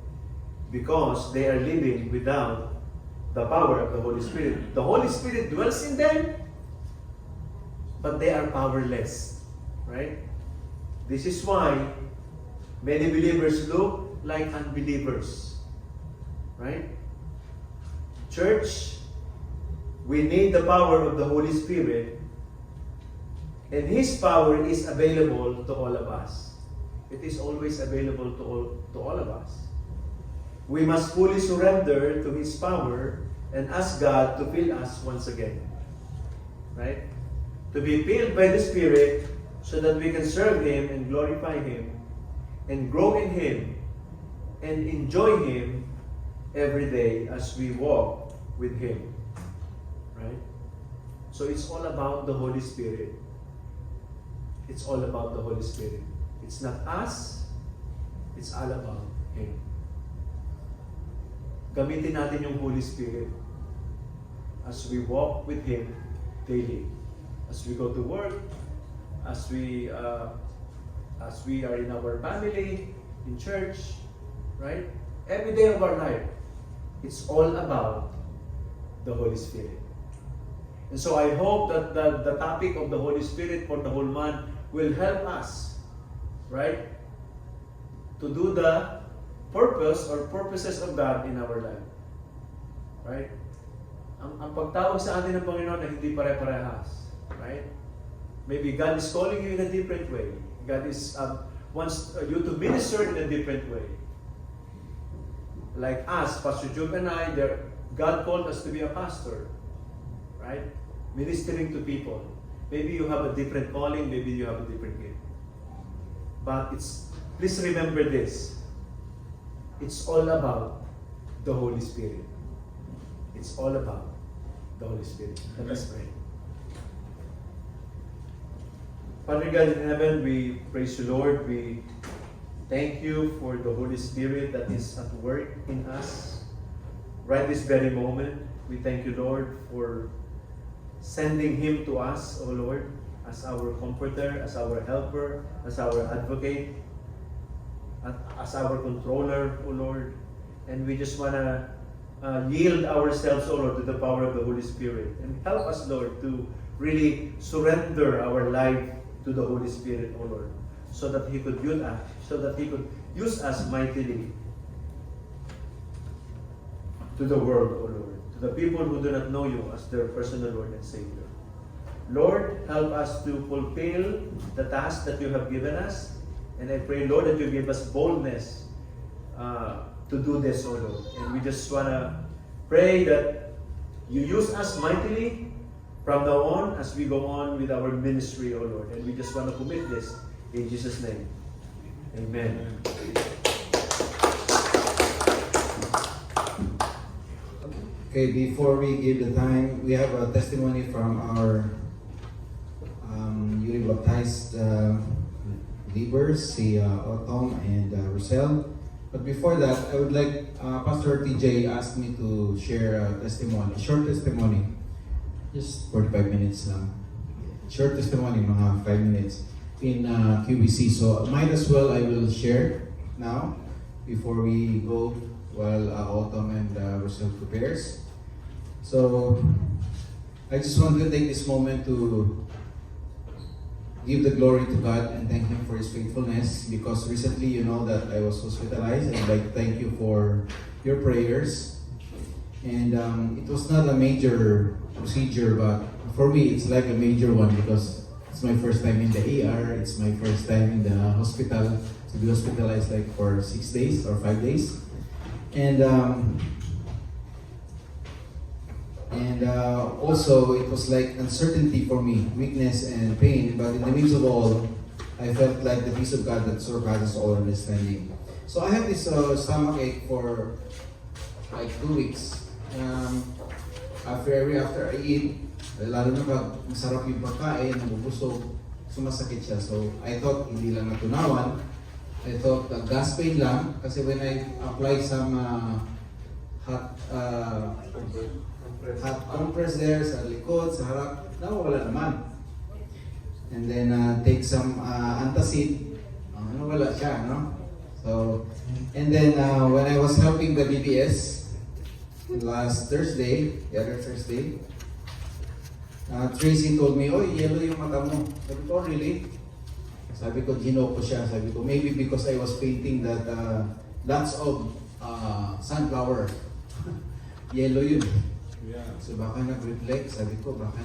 because they are living without the power of the Holy Spirit. The Holy Spirit dwells in them, but they are powerless. Right? This is why many believers look like unbelievers. Right? Church, we need the power of the Holy Spirit, and His power is available to all of us. It is always available to all of us. We must fully surrender to His power and ask God to fill us once again. Right? To be filled by the Spirit so that we can serve Him and glorify Him and grow in Him and enjoy Him every day as we walk with Him. Right? So it's all about the Holy Spirit. It's all about the Holy Spirit. It's not us, it's all about Him. Gamitin natin yung Holy Spirit as we walk with Him daily. As we go to work, as we are in our family, in church, right? Every day of our life, it's all about the Holy Spirit. And so I hope that the topic of the Holy Spirit for the whole month will help us, right? To do the purpose or purposes of God in our life. Right? Ang pagtawag sa atin ng Panginoon ay hindi pare-parehas. Right? Maybe God is calling you in a different way. God is wants you to minister in a different way. Like us, Pastor Job and I, God called us to be a pastor. Right? Ministering to people. Maybe you have a different calling, maybe you have a different gift. But please remember this. It's all about the Holy Spirit. It's all about the Holy Spirit. Let us pray. Father God in heaven, we praise you, Lord. We thank you for the Holy Spirit that is at work in us right this very moment. We thank you, Lord, for sending Him to us, O Lord, as our comforter, as our helper, as our advocate, as our controller, O Lord. And we just want to yield ourselves, O Lord, to the power of the Holy Spirit. And help us, Lord, to really surrender our life to the Holy Spirit, O Lord, so that He could use us mightily to the world, O Lord, to the people who do not know you as their personal Lord and Savior. Lord, help us to fulfill the task that you have given us. And I pray, Lord, that you give us boldness to do this, O Lord. And we just want to pray that you use us mightily from now on as we go on with our ministry, O Lord. And we just want to commit this in Jesus' name. Amen. Okay, before we give the time, we have a testimony from our newly baptized believers, si Otom and Rosel. But before that, I would like, Pastor TJ asked me to share a testimony, a short testimony. Just 45 minutes lang. Short testimony, mga 5 minutes in QBC. So might as well I will share now before we go while Autumn and Rosel prepares. So I just want to take this moment to give the glory to God and thank Him for His faithfulness, because recently you know that I was hospitalized, and I'd like to thank you for your prayers. And it was not a major procedure, but for me it's like a major one, because it's my first time in the ER, it's my first time in the hospital, to be hospitalized like for 6 days or 5 days. And also it was like uncertainty for me, weakness and pain, but in the midst of all, I felt like the peace of God that surpasses all understanding. So I have this stomach ache for like 2 weeks. After I eat, lalo na pag masarap yung pagkain, nabubusog, sumasakit siya. So I thought hindi lang natunawan. I thought gas pain lang, kasi when I apply some hot compress there sa likod, sa harap, nawawala naman. And then take some antacid, nawawala siya, no? So, and then when I was helping the BBS, last Thursday, the other Thursday, Tracy told me, "Oh, yellow yung mata mo." Sabi ko, "Oh, really?" Sabi ko, gino ko siya. Sabi ko, maybe because I was painting that lots of sunflower. Yellow yun. So baka nag-reflect. Sabi ko, baka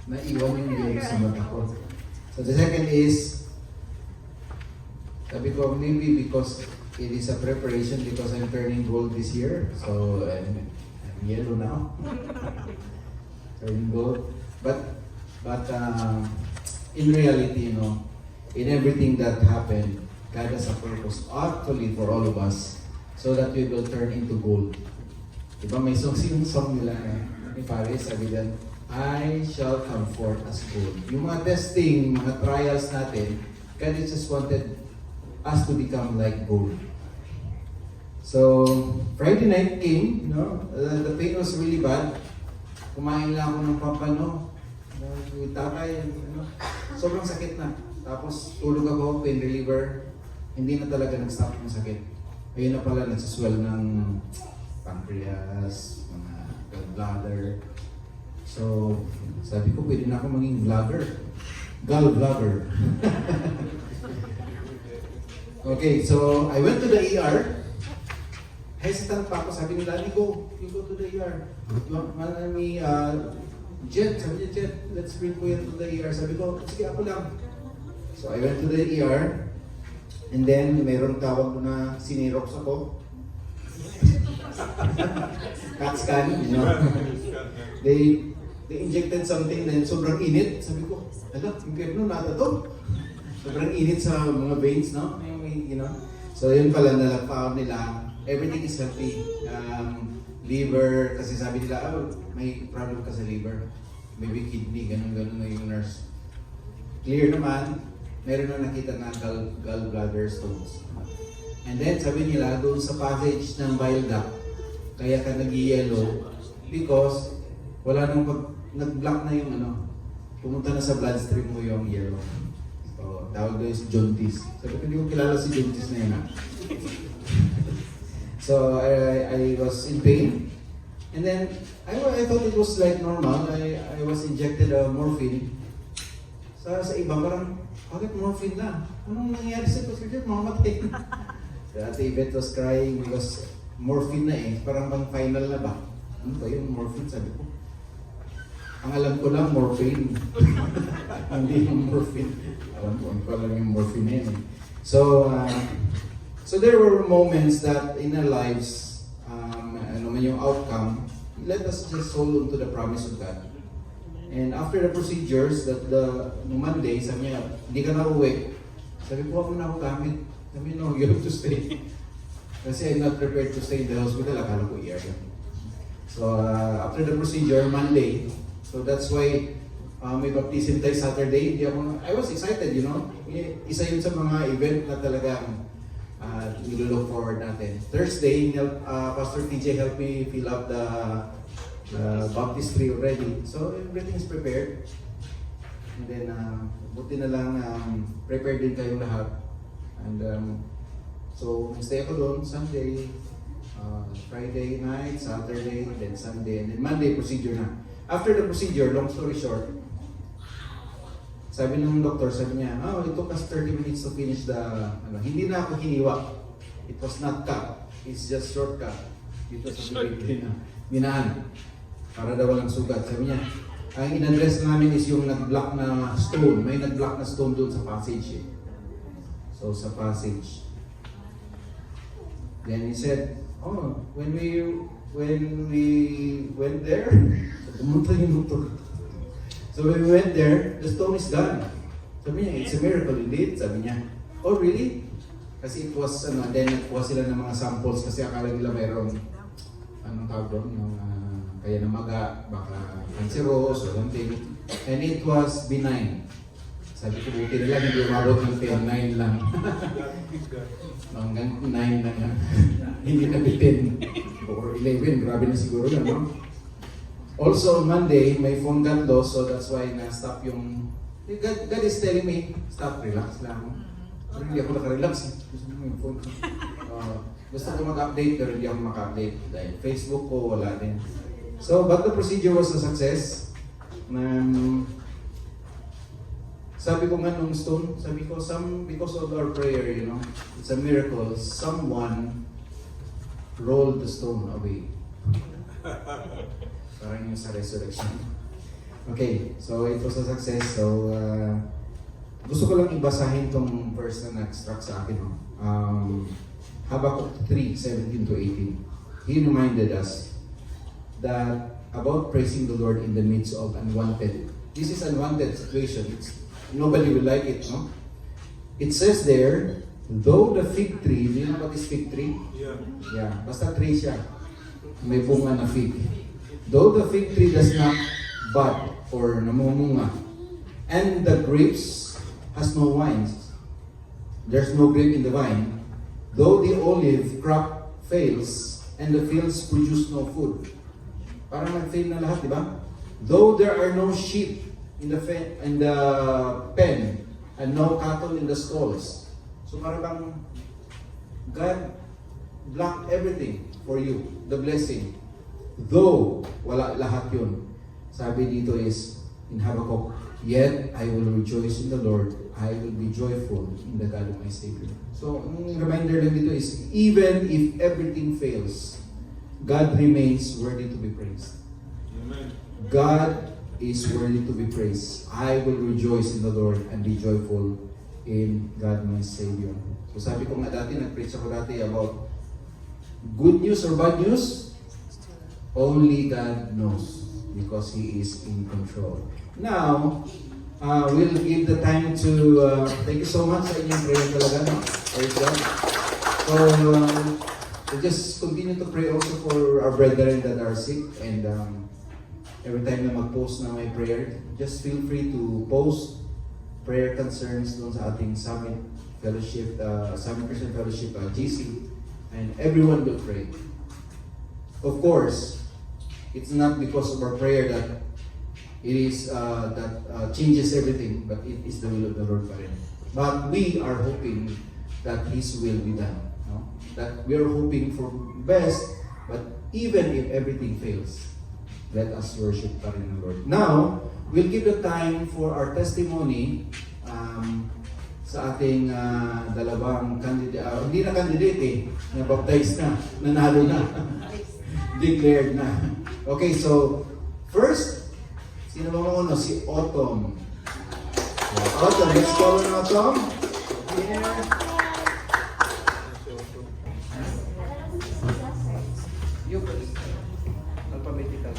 naiwan yung yellow sa mata ko. So the second is, sabi ko, maybe because it is a preparation because I'm turning gold this year. So I'm yellow now. Turning gold. But in reality, you know, in everything that happened, God has a purpose actually for all of us so that we will turn into gold. Diba may song nila ni Faris, sabi din, I shall come forth as gold. Yung mga testing, mga trials natin, God just wanted us to become like gold. So, Friday night came, you know, the pain was really bad. Kumain lang ako ng pampano, with tatay, you know, sobrang sakit na. Tapos tulog ako, pain reliever, hindi na talaga nag-stop yung sakit. Ayun na pala, nagsaswell ng pancreas, mga gallbladder. So, sabi ko, pwede na ako maging vlogger. Gallbladder. Okay, so I went to the ER. Hesitant pa ako, sabi nila, you go to the ER. Jet, sabi niya, Jet, let's bring Kuya to the ER. Sabi ko, sige ako lang. So I went to the ER, and then meron tawag na sinirox ako. CAT scan, you know. They injected something, then sobrang init. Sabi ko, ala, impyerno nata to. Sobrang init sa mga veins, no? You know. So yun pala, nalagpaon nila. Everything is healthy. Liver, kasi sabi nila, may problem ka sa liver. Maybe kidney, ganun na yung nurse. Clear naman, meron na nakita na gallbladder stones. And then sabi nila, doon sa passage ng bile duct, kaya ka nag-yellow because wala nang nag-block na yung pumunta na sa bloodstream mo yung yellow. So, tawag doon si jaundice. Sabi ko, hindi ko kilala si jaundice na yun. So, I was in pain. And then, I thought it was like normal. I was injected morphine. Sa iba, parang, bakit morphine na? Anong nangyari sa ito? Mamamatay. So, Ate Yvette was crying because morphine na eh. Parang bang final na ba? Ano ba yung morphine? Sabi ko. Ang alam ko lang, morphine. Hindi yung morphine. Alam ko lang yung morphine na yun. So there were moments that in our lives, ano man yung outcome, let us just hold on to the promise of God. And after the procedures, no Monday, sabi niya, hindi ka na uwi. Sabi ko, ako na ako gamit. Sabi no, you have to stay. Kasi I'm not prepared to stay in the hospital, akala ko ER. So after the procedure, Monday, so that's why may baptism tayo Saturday. I was excited, you know. Isa yun sa mga event na talagang nilo-look forward natin. Thursday, Pastor TJ helped me fill up the baptistry already. So everything is prepared. And then, buti na lang prepared din kayong lahat. And so, stay ako doon Sunday, Friday night, Saturday, then Sunday, and then Monday procedure na. After the procedure, long story short, sabi ng doktor, sabi niya, it took us 30 minutes to finish the, hindi na ako hiniwa. It was not cut. It's just shortcut. Dito sa bibig na minaan. Para daw walang sugat. Sabi niya, ang in-address namin is yung nag-block na stone. May nag-block na stone doon sa passage eh. So sa passage. Then he said, when we went there, pumunta yung doktor. So when we went there, the stone is gone. Sabi niya, it's a miracle indeed. Sabi niya, oh really? Kasi it was, then nagkuha sila ng mga samples kasi akala nila mayroong, anong tawag doon, kaya namaga, baka cancerous or something. And it was benign. Sabi ko, buti nila, hindi umabot ng 10, 9 lang. Hanggang 9 lang yan. Hindi na 10 or 11, grabe na siguro na, no? Also, Monday, my phone got lost, so that's why na-stop yung... God is telling me, stop, relax lang. Pero hindi ako nakarelax. Gusto mo yung phone ko. Gusto ko mag-update pero hindi ako maka-update dahil Facebook ko wala din. So, but the procedure was a success. Sabi ko nga nung stone, sabi ko, because of our prayer, you know, it's a miracle, someone rolled the stone away. Parang yung sa resurrection. Okay, so it was a success. So, gusto ko lang ibasahin tong verse na nag-struck sa akin. Habakkuk 3:17 to 18. He reminded us that about praising the Lord in the midst of unwanted. This is unwanted situation. Nobody will like it, no? It says there, though the fig tree, do you know what is fig tree? Yeah, basta tree siya. May bunga na fig. Though the fig tree does not bud or namumunga, and the grapes has no wines, there's no grape in the vine, though the olive crop fails, and the fields produce no food. Parang nag-fail na lahat, di ba? Though there are no sheep in the pen, and no cattle in the stalls. So parang God blocked everything for you, the blessing. Though wala lahat yun. Sabi dito is, in Habakkuk, yet I will rejoice in the Lord, I will be joyful in the God of my Savior. So, ang reminder lang dito is, even if everything fails, God remains worthy to be praised. Amen. God is worthy to be praised. I will rejoice in the Lord and be joyful in God my Savior. So sabi ko nga dati, nag-preach ako dati about good news or bad news, only God knows because He is in control. Now, we'll give the time to, thank you so much sa inyong prayer talaga, no? Praise God. So, we'll just continue to pray also for our brethren that are sick, and every time na mag-post na may prayer, just feel free to post prayer concerns doon sa ating Summit Fellowship, Summit Christian Fellowship, GC, and everyone will pray. Of course, it's not because of our prayer that it is that changes everything, but it is the will of the Lord pa rin. But we are hoping that His will be done. No? That we are hoping for best, but even if everything fails, let us worship pa rin the Lord. Now, we'll give the time for our testimony sa ating dalawang candidate, hindi na candidate eh, na-baptized na, nanalo na, declared na. Okay, so, first, sino ba mauna? Si Autumn. Autumn, let's call on Autumn. Yeah. You first. Alphabetical.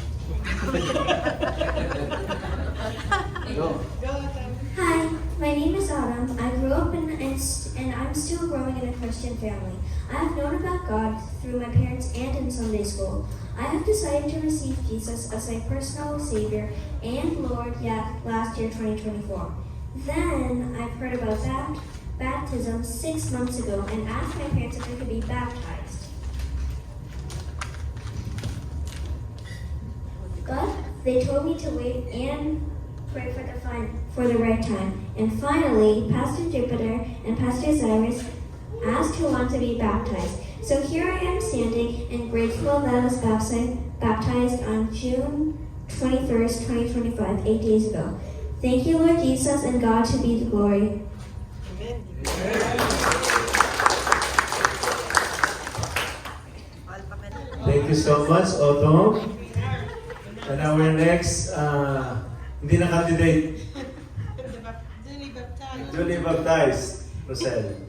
Go. Hi, my name is Autumn. I grew up and I'm still growing in a Christian family. I have known about God through my parents and in Sunday school. I have decided to receive Jesus as my personal Savior and Lord last year, 2024. Then I heard about baptism 6 months ago and asked my parents if I could be baptized. But they told me to wait and pray for the right time. And finally, Pastor Jupiter and Pastor Cyrus asked who wanted to be baptized. So here I am standing and grateful that I was baptized on June 21st, 2025, 8 days ago. Thank you, Lord Jesus, and God to be the glory. Thank you so much, Autumn. And our next, hindi na candidate. Duly baptized. Rosel.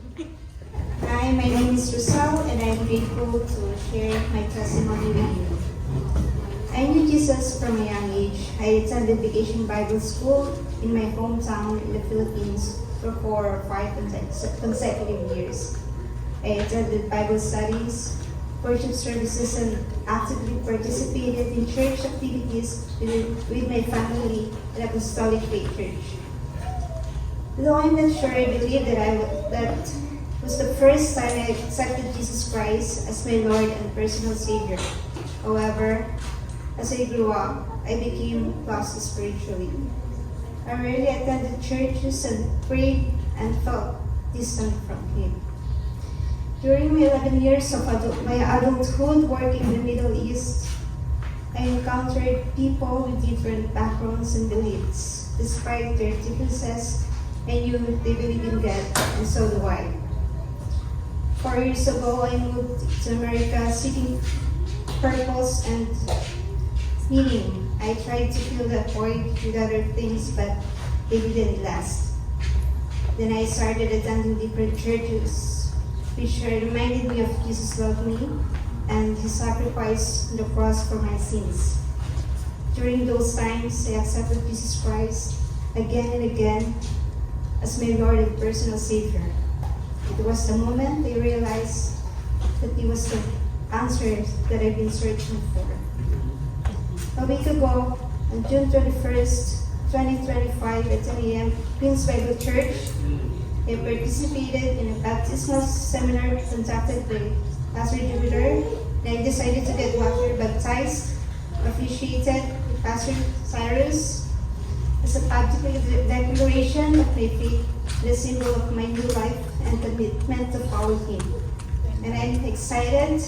Hi, my name is Rosal, and I'm grateful to share my testimony with you. I knew Jesus from a young age. I attended Vacation Bible School in my hometown in the Philippines for 4 or 5 consecutive years. I attended Bible studies, worship services, and actively participated in church activities with my family at Apostolic Faith Church. Though I'm not sure, I believe that was the first time I accepted Jesus Christ as my Lord and personal Savior. However, as I grew up, I became lost spiritually. I rarely attended churches and prayed and felt distant from Him. During my 11 years of my adulthood working in the Middle East, I encountered people with different backgrounds and beliefs. Despite their differences, I knew they believe in God, and so do I. 4 years ago, I moved to America seeking purpose and meaning. I tried to fill that void with other things, but they didn't last. Then I started attending different churches, which reminded me of Jesus loved me and His sacrifice on the cross for my sins. During those times, I accepted Jesus Christ again and again as my Lord and personal Savior. It was the moment I realized that He was the answer that I've been searching for. A week ago, on June 21st, 2025 at 10 a.m., Queen's Bible Church, I participated in a baptismal seminar conducted by Pastor Jupiter, and I decided to get water baptized, officiated by Pastor Cyrus, as a public declaration of my faith, the symbol of my new life and commitment to follow Him. And I'm excited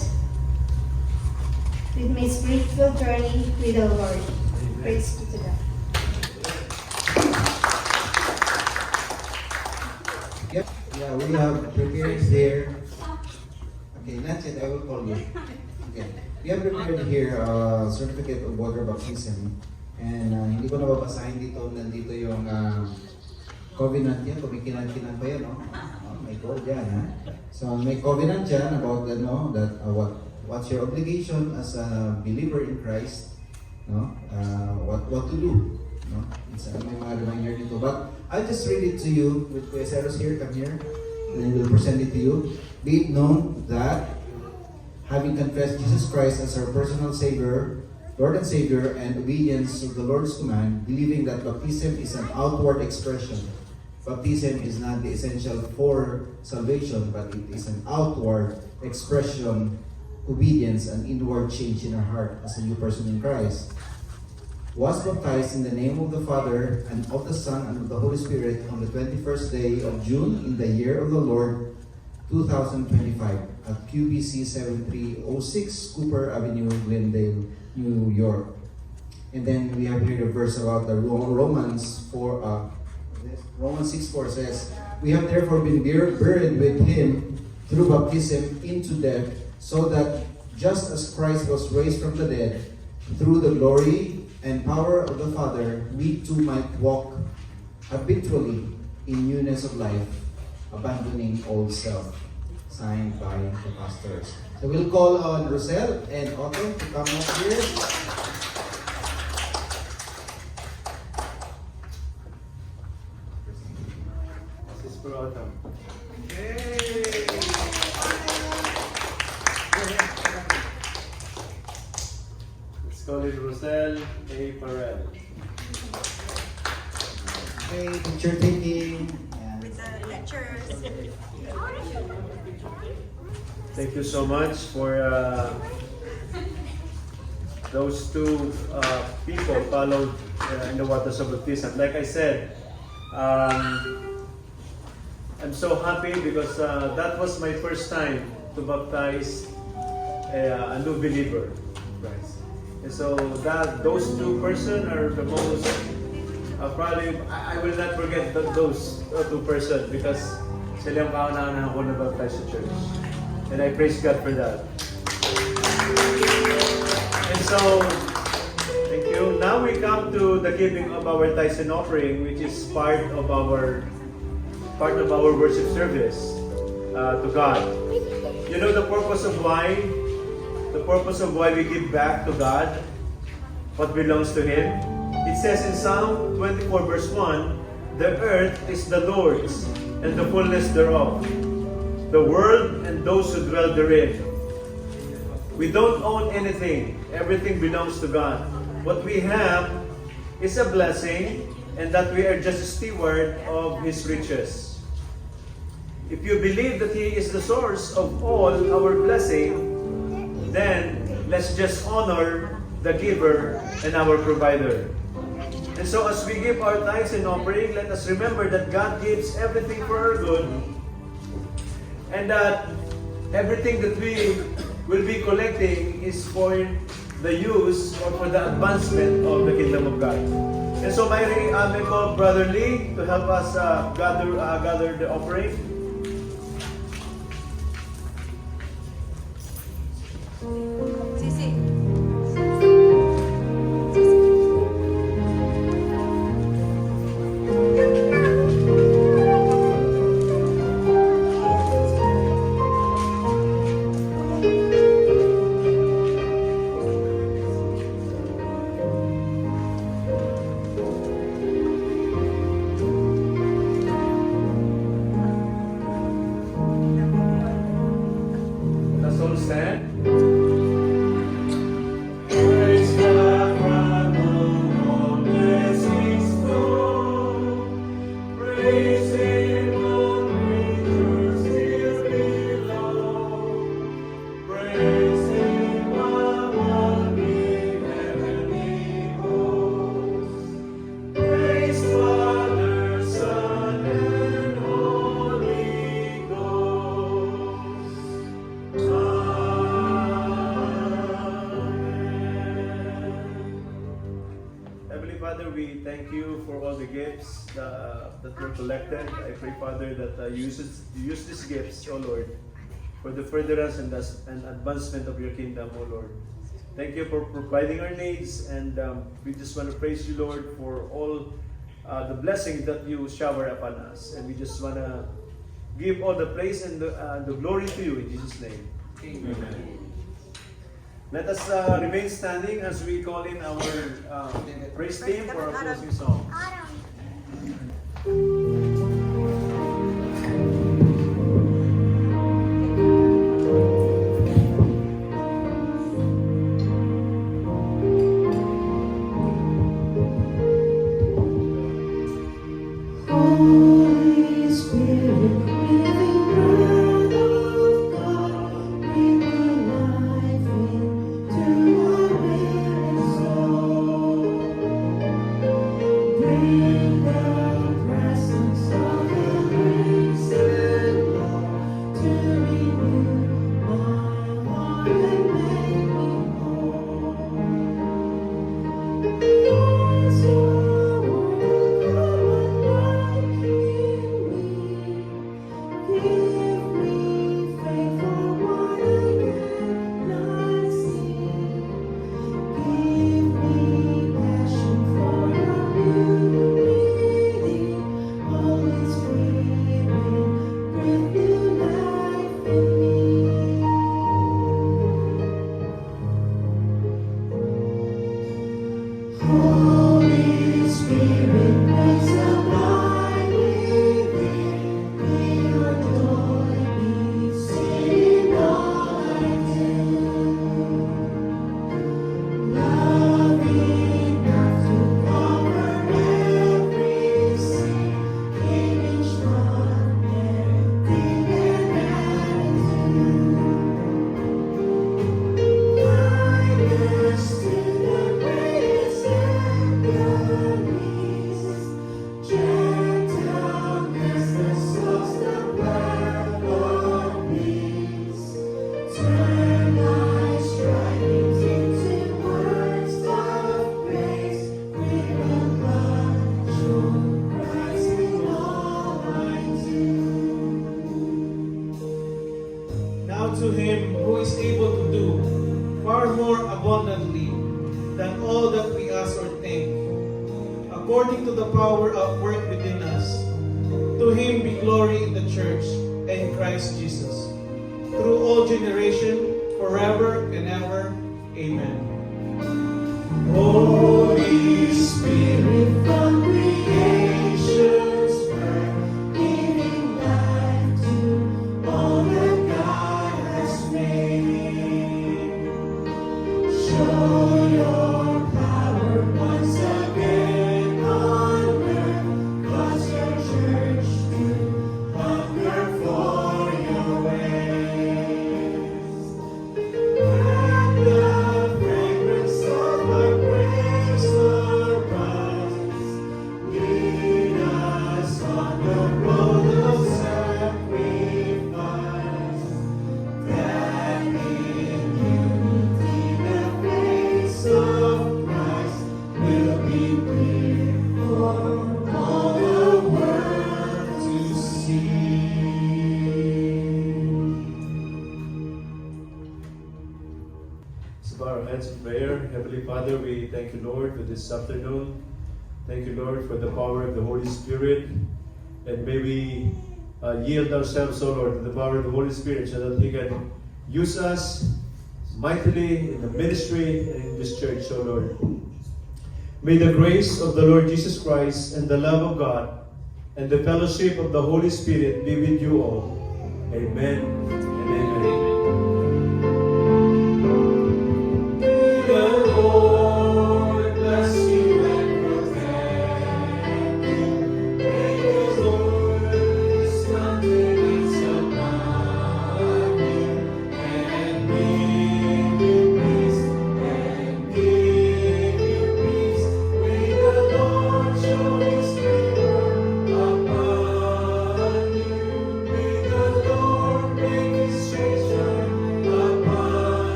with my spiritual journey with the Lord. Praise be to God. Yep. Yeah, we have prepared here. Okay, not yet. I will call you. Okay. We have prepared here a certificate of water baptism. And hindi ko nababasahin dito. Nandito yung covenant yan. Kumikinan-kinan pa yan, no? Oh my God, yan, ha? So, may covenant yan about, what's your obligation as a believer in Christ, no? What to do, no? It's may mga reminder dito. But I'll just read it to you with Kuya Ceros here. Come here, and I will present it to you. Be it known that having confessed Jesus Christ as our personal Savior, Lord and Savior, and obedience to the Lord's command, believing that baptism is an outward expression. Baptism is not the essential for salvation, but it is an outward expression, obedience, and inward change in our heart as a new person in Christ. Was baptized in the name of the Father, and of the Son, and of the Holy Spirit on the 21st day of June in the year of the Lord, 2025, at QBC 7306, Cooper Avenue, Glendale, New York. And then we have here the verse about the Romans 6:4 says, "We have therefore been buried with Him through baptism into death, so that just as Christ was raised from the dead through the glory and power of the Father, we too might walk habitually in newness of life, abandoning old self." Signed by the pastors. So we'll call on Rosel and Otto to come up here. This is for Autumn. Let's call it Rosel A. Farrell. Okay, picture taking. With the lecturers. Thank you so much for those two people followed in the waters of baptism. Like I said, I'm so happy because that was my first time to baptize a new believer in Christ. And so those two persons are the most probably I will not forget those two persons because sila ang kauna-unahan ko na baptize sa church. And I praise God for that. And so, thank you. Now we come to the giving of our tithes and offering, which is part of our worship service to God. You know the purpose of why we give back to God what belongs to Him? It says in Psalm 24 verse 1, "The earth is the Lord's, and the fullness thereof, the world and those who dwell therein." We don't own anything. Everything belongs to God. What we have is a blessing, and that we are just a steward of His riches. If you believe that He is the source of all our blessing, then let's just honor the giver and our provider. And so as we give our tithes and offering, let us remember that God gives everything for our good, and that everything that we will be collecting is for the use or for the advancement of the kingdom of God. And so may call Brother Lee to help us gather the offering. Sisi. Let's all stand. Praise God from whom all blessings flow. Praise Him, all creatures here below. Praise Him above the heavenly hosts. Praise Father, Son, and Holy Ghost. Heavenly Father, we thank you for all the gifts that were collected. I pray, Father, that you use these gifts, O Lord, for the furtherance and advancement of your kingdom, O Lord. Thank you for providing our needs, and we just want to praise you, Lord, for all the blessings that you shower upon us. And we just want to give all the praise and the glory to you in Jesus' name. Amen. Let us remain standing as we call in our praise team for our closing song. Holy Spirit, living bread of God, breathe your life into our weary soul. Bring the presence of the risen Lord to renew my heart and make me whole. Yes, your word will come alive in me. Give me faith for what I cannot see. Give me passion for your beauty. Holy Spirit, breathe new life in me. Holy Spirit, please abide within. May your joy be seen in all I do. Love enough to cover every sin, in each one everything and attitude. Kindness to the greatest enemies, gentleness that soaks the blood of peace. Turn my strivings into words of praise, clear and blood, show Christ in all I do. Now to him who is able to do far more abundantly than all that we ask or think, according to the power of work within us, to him be glory in the church and in Christ Jesus, through all generation, forever and ever. Amen. Holy Spirit, from creation's birth, giving life to all that God has made. Show your power once again on earth, cause your church to hunger for your ways. Let the fragrance of our praise arise. bow our heads in prayer. Heavenly Father, we thank you, Lord, for this afternoon. Thank you, Lord, for the power of the Holy Spirit. And may we yield ourselves, O Lord, to the power of the Holy Spirit so that He can use us mightily in the ministry and in this church, O Lord. May the grace of the Lord Jesus Christ and the love of God and the fellowship of the Holy Spirit be with you all. Amen.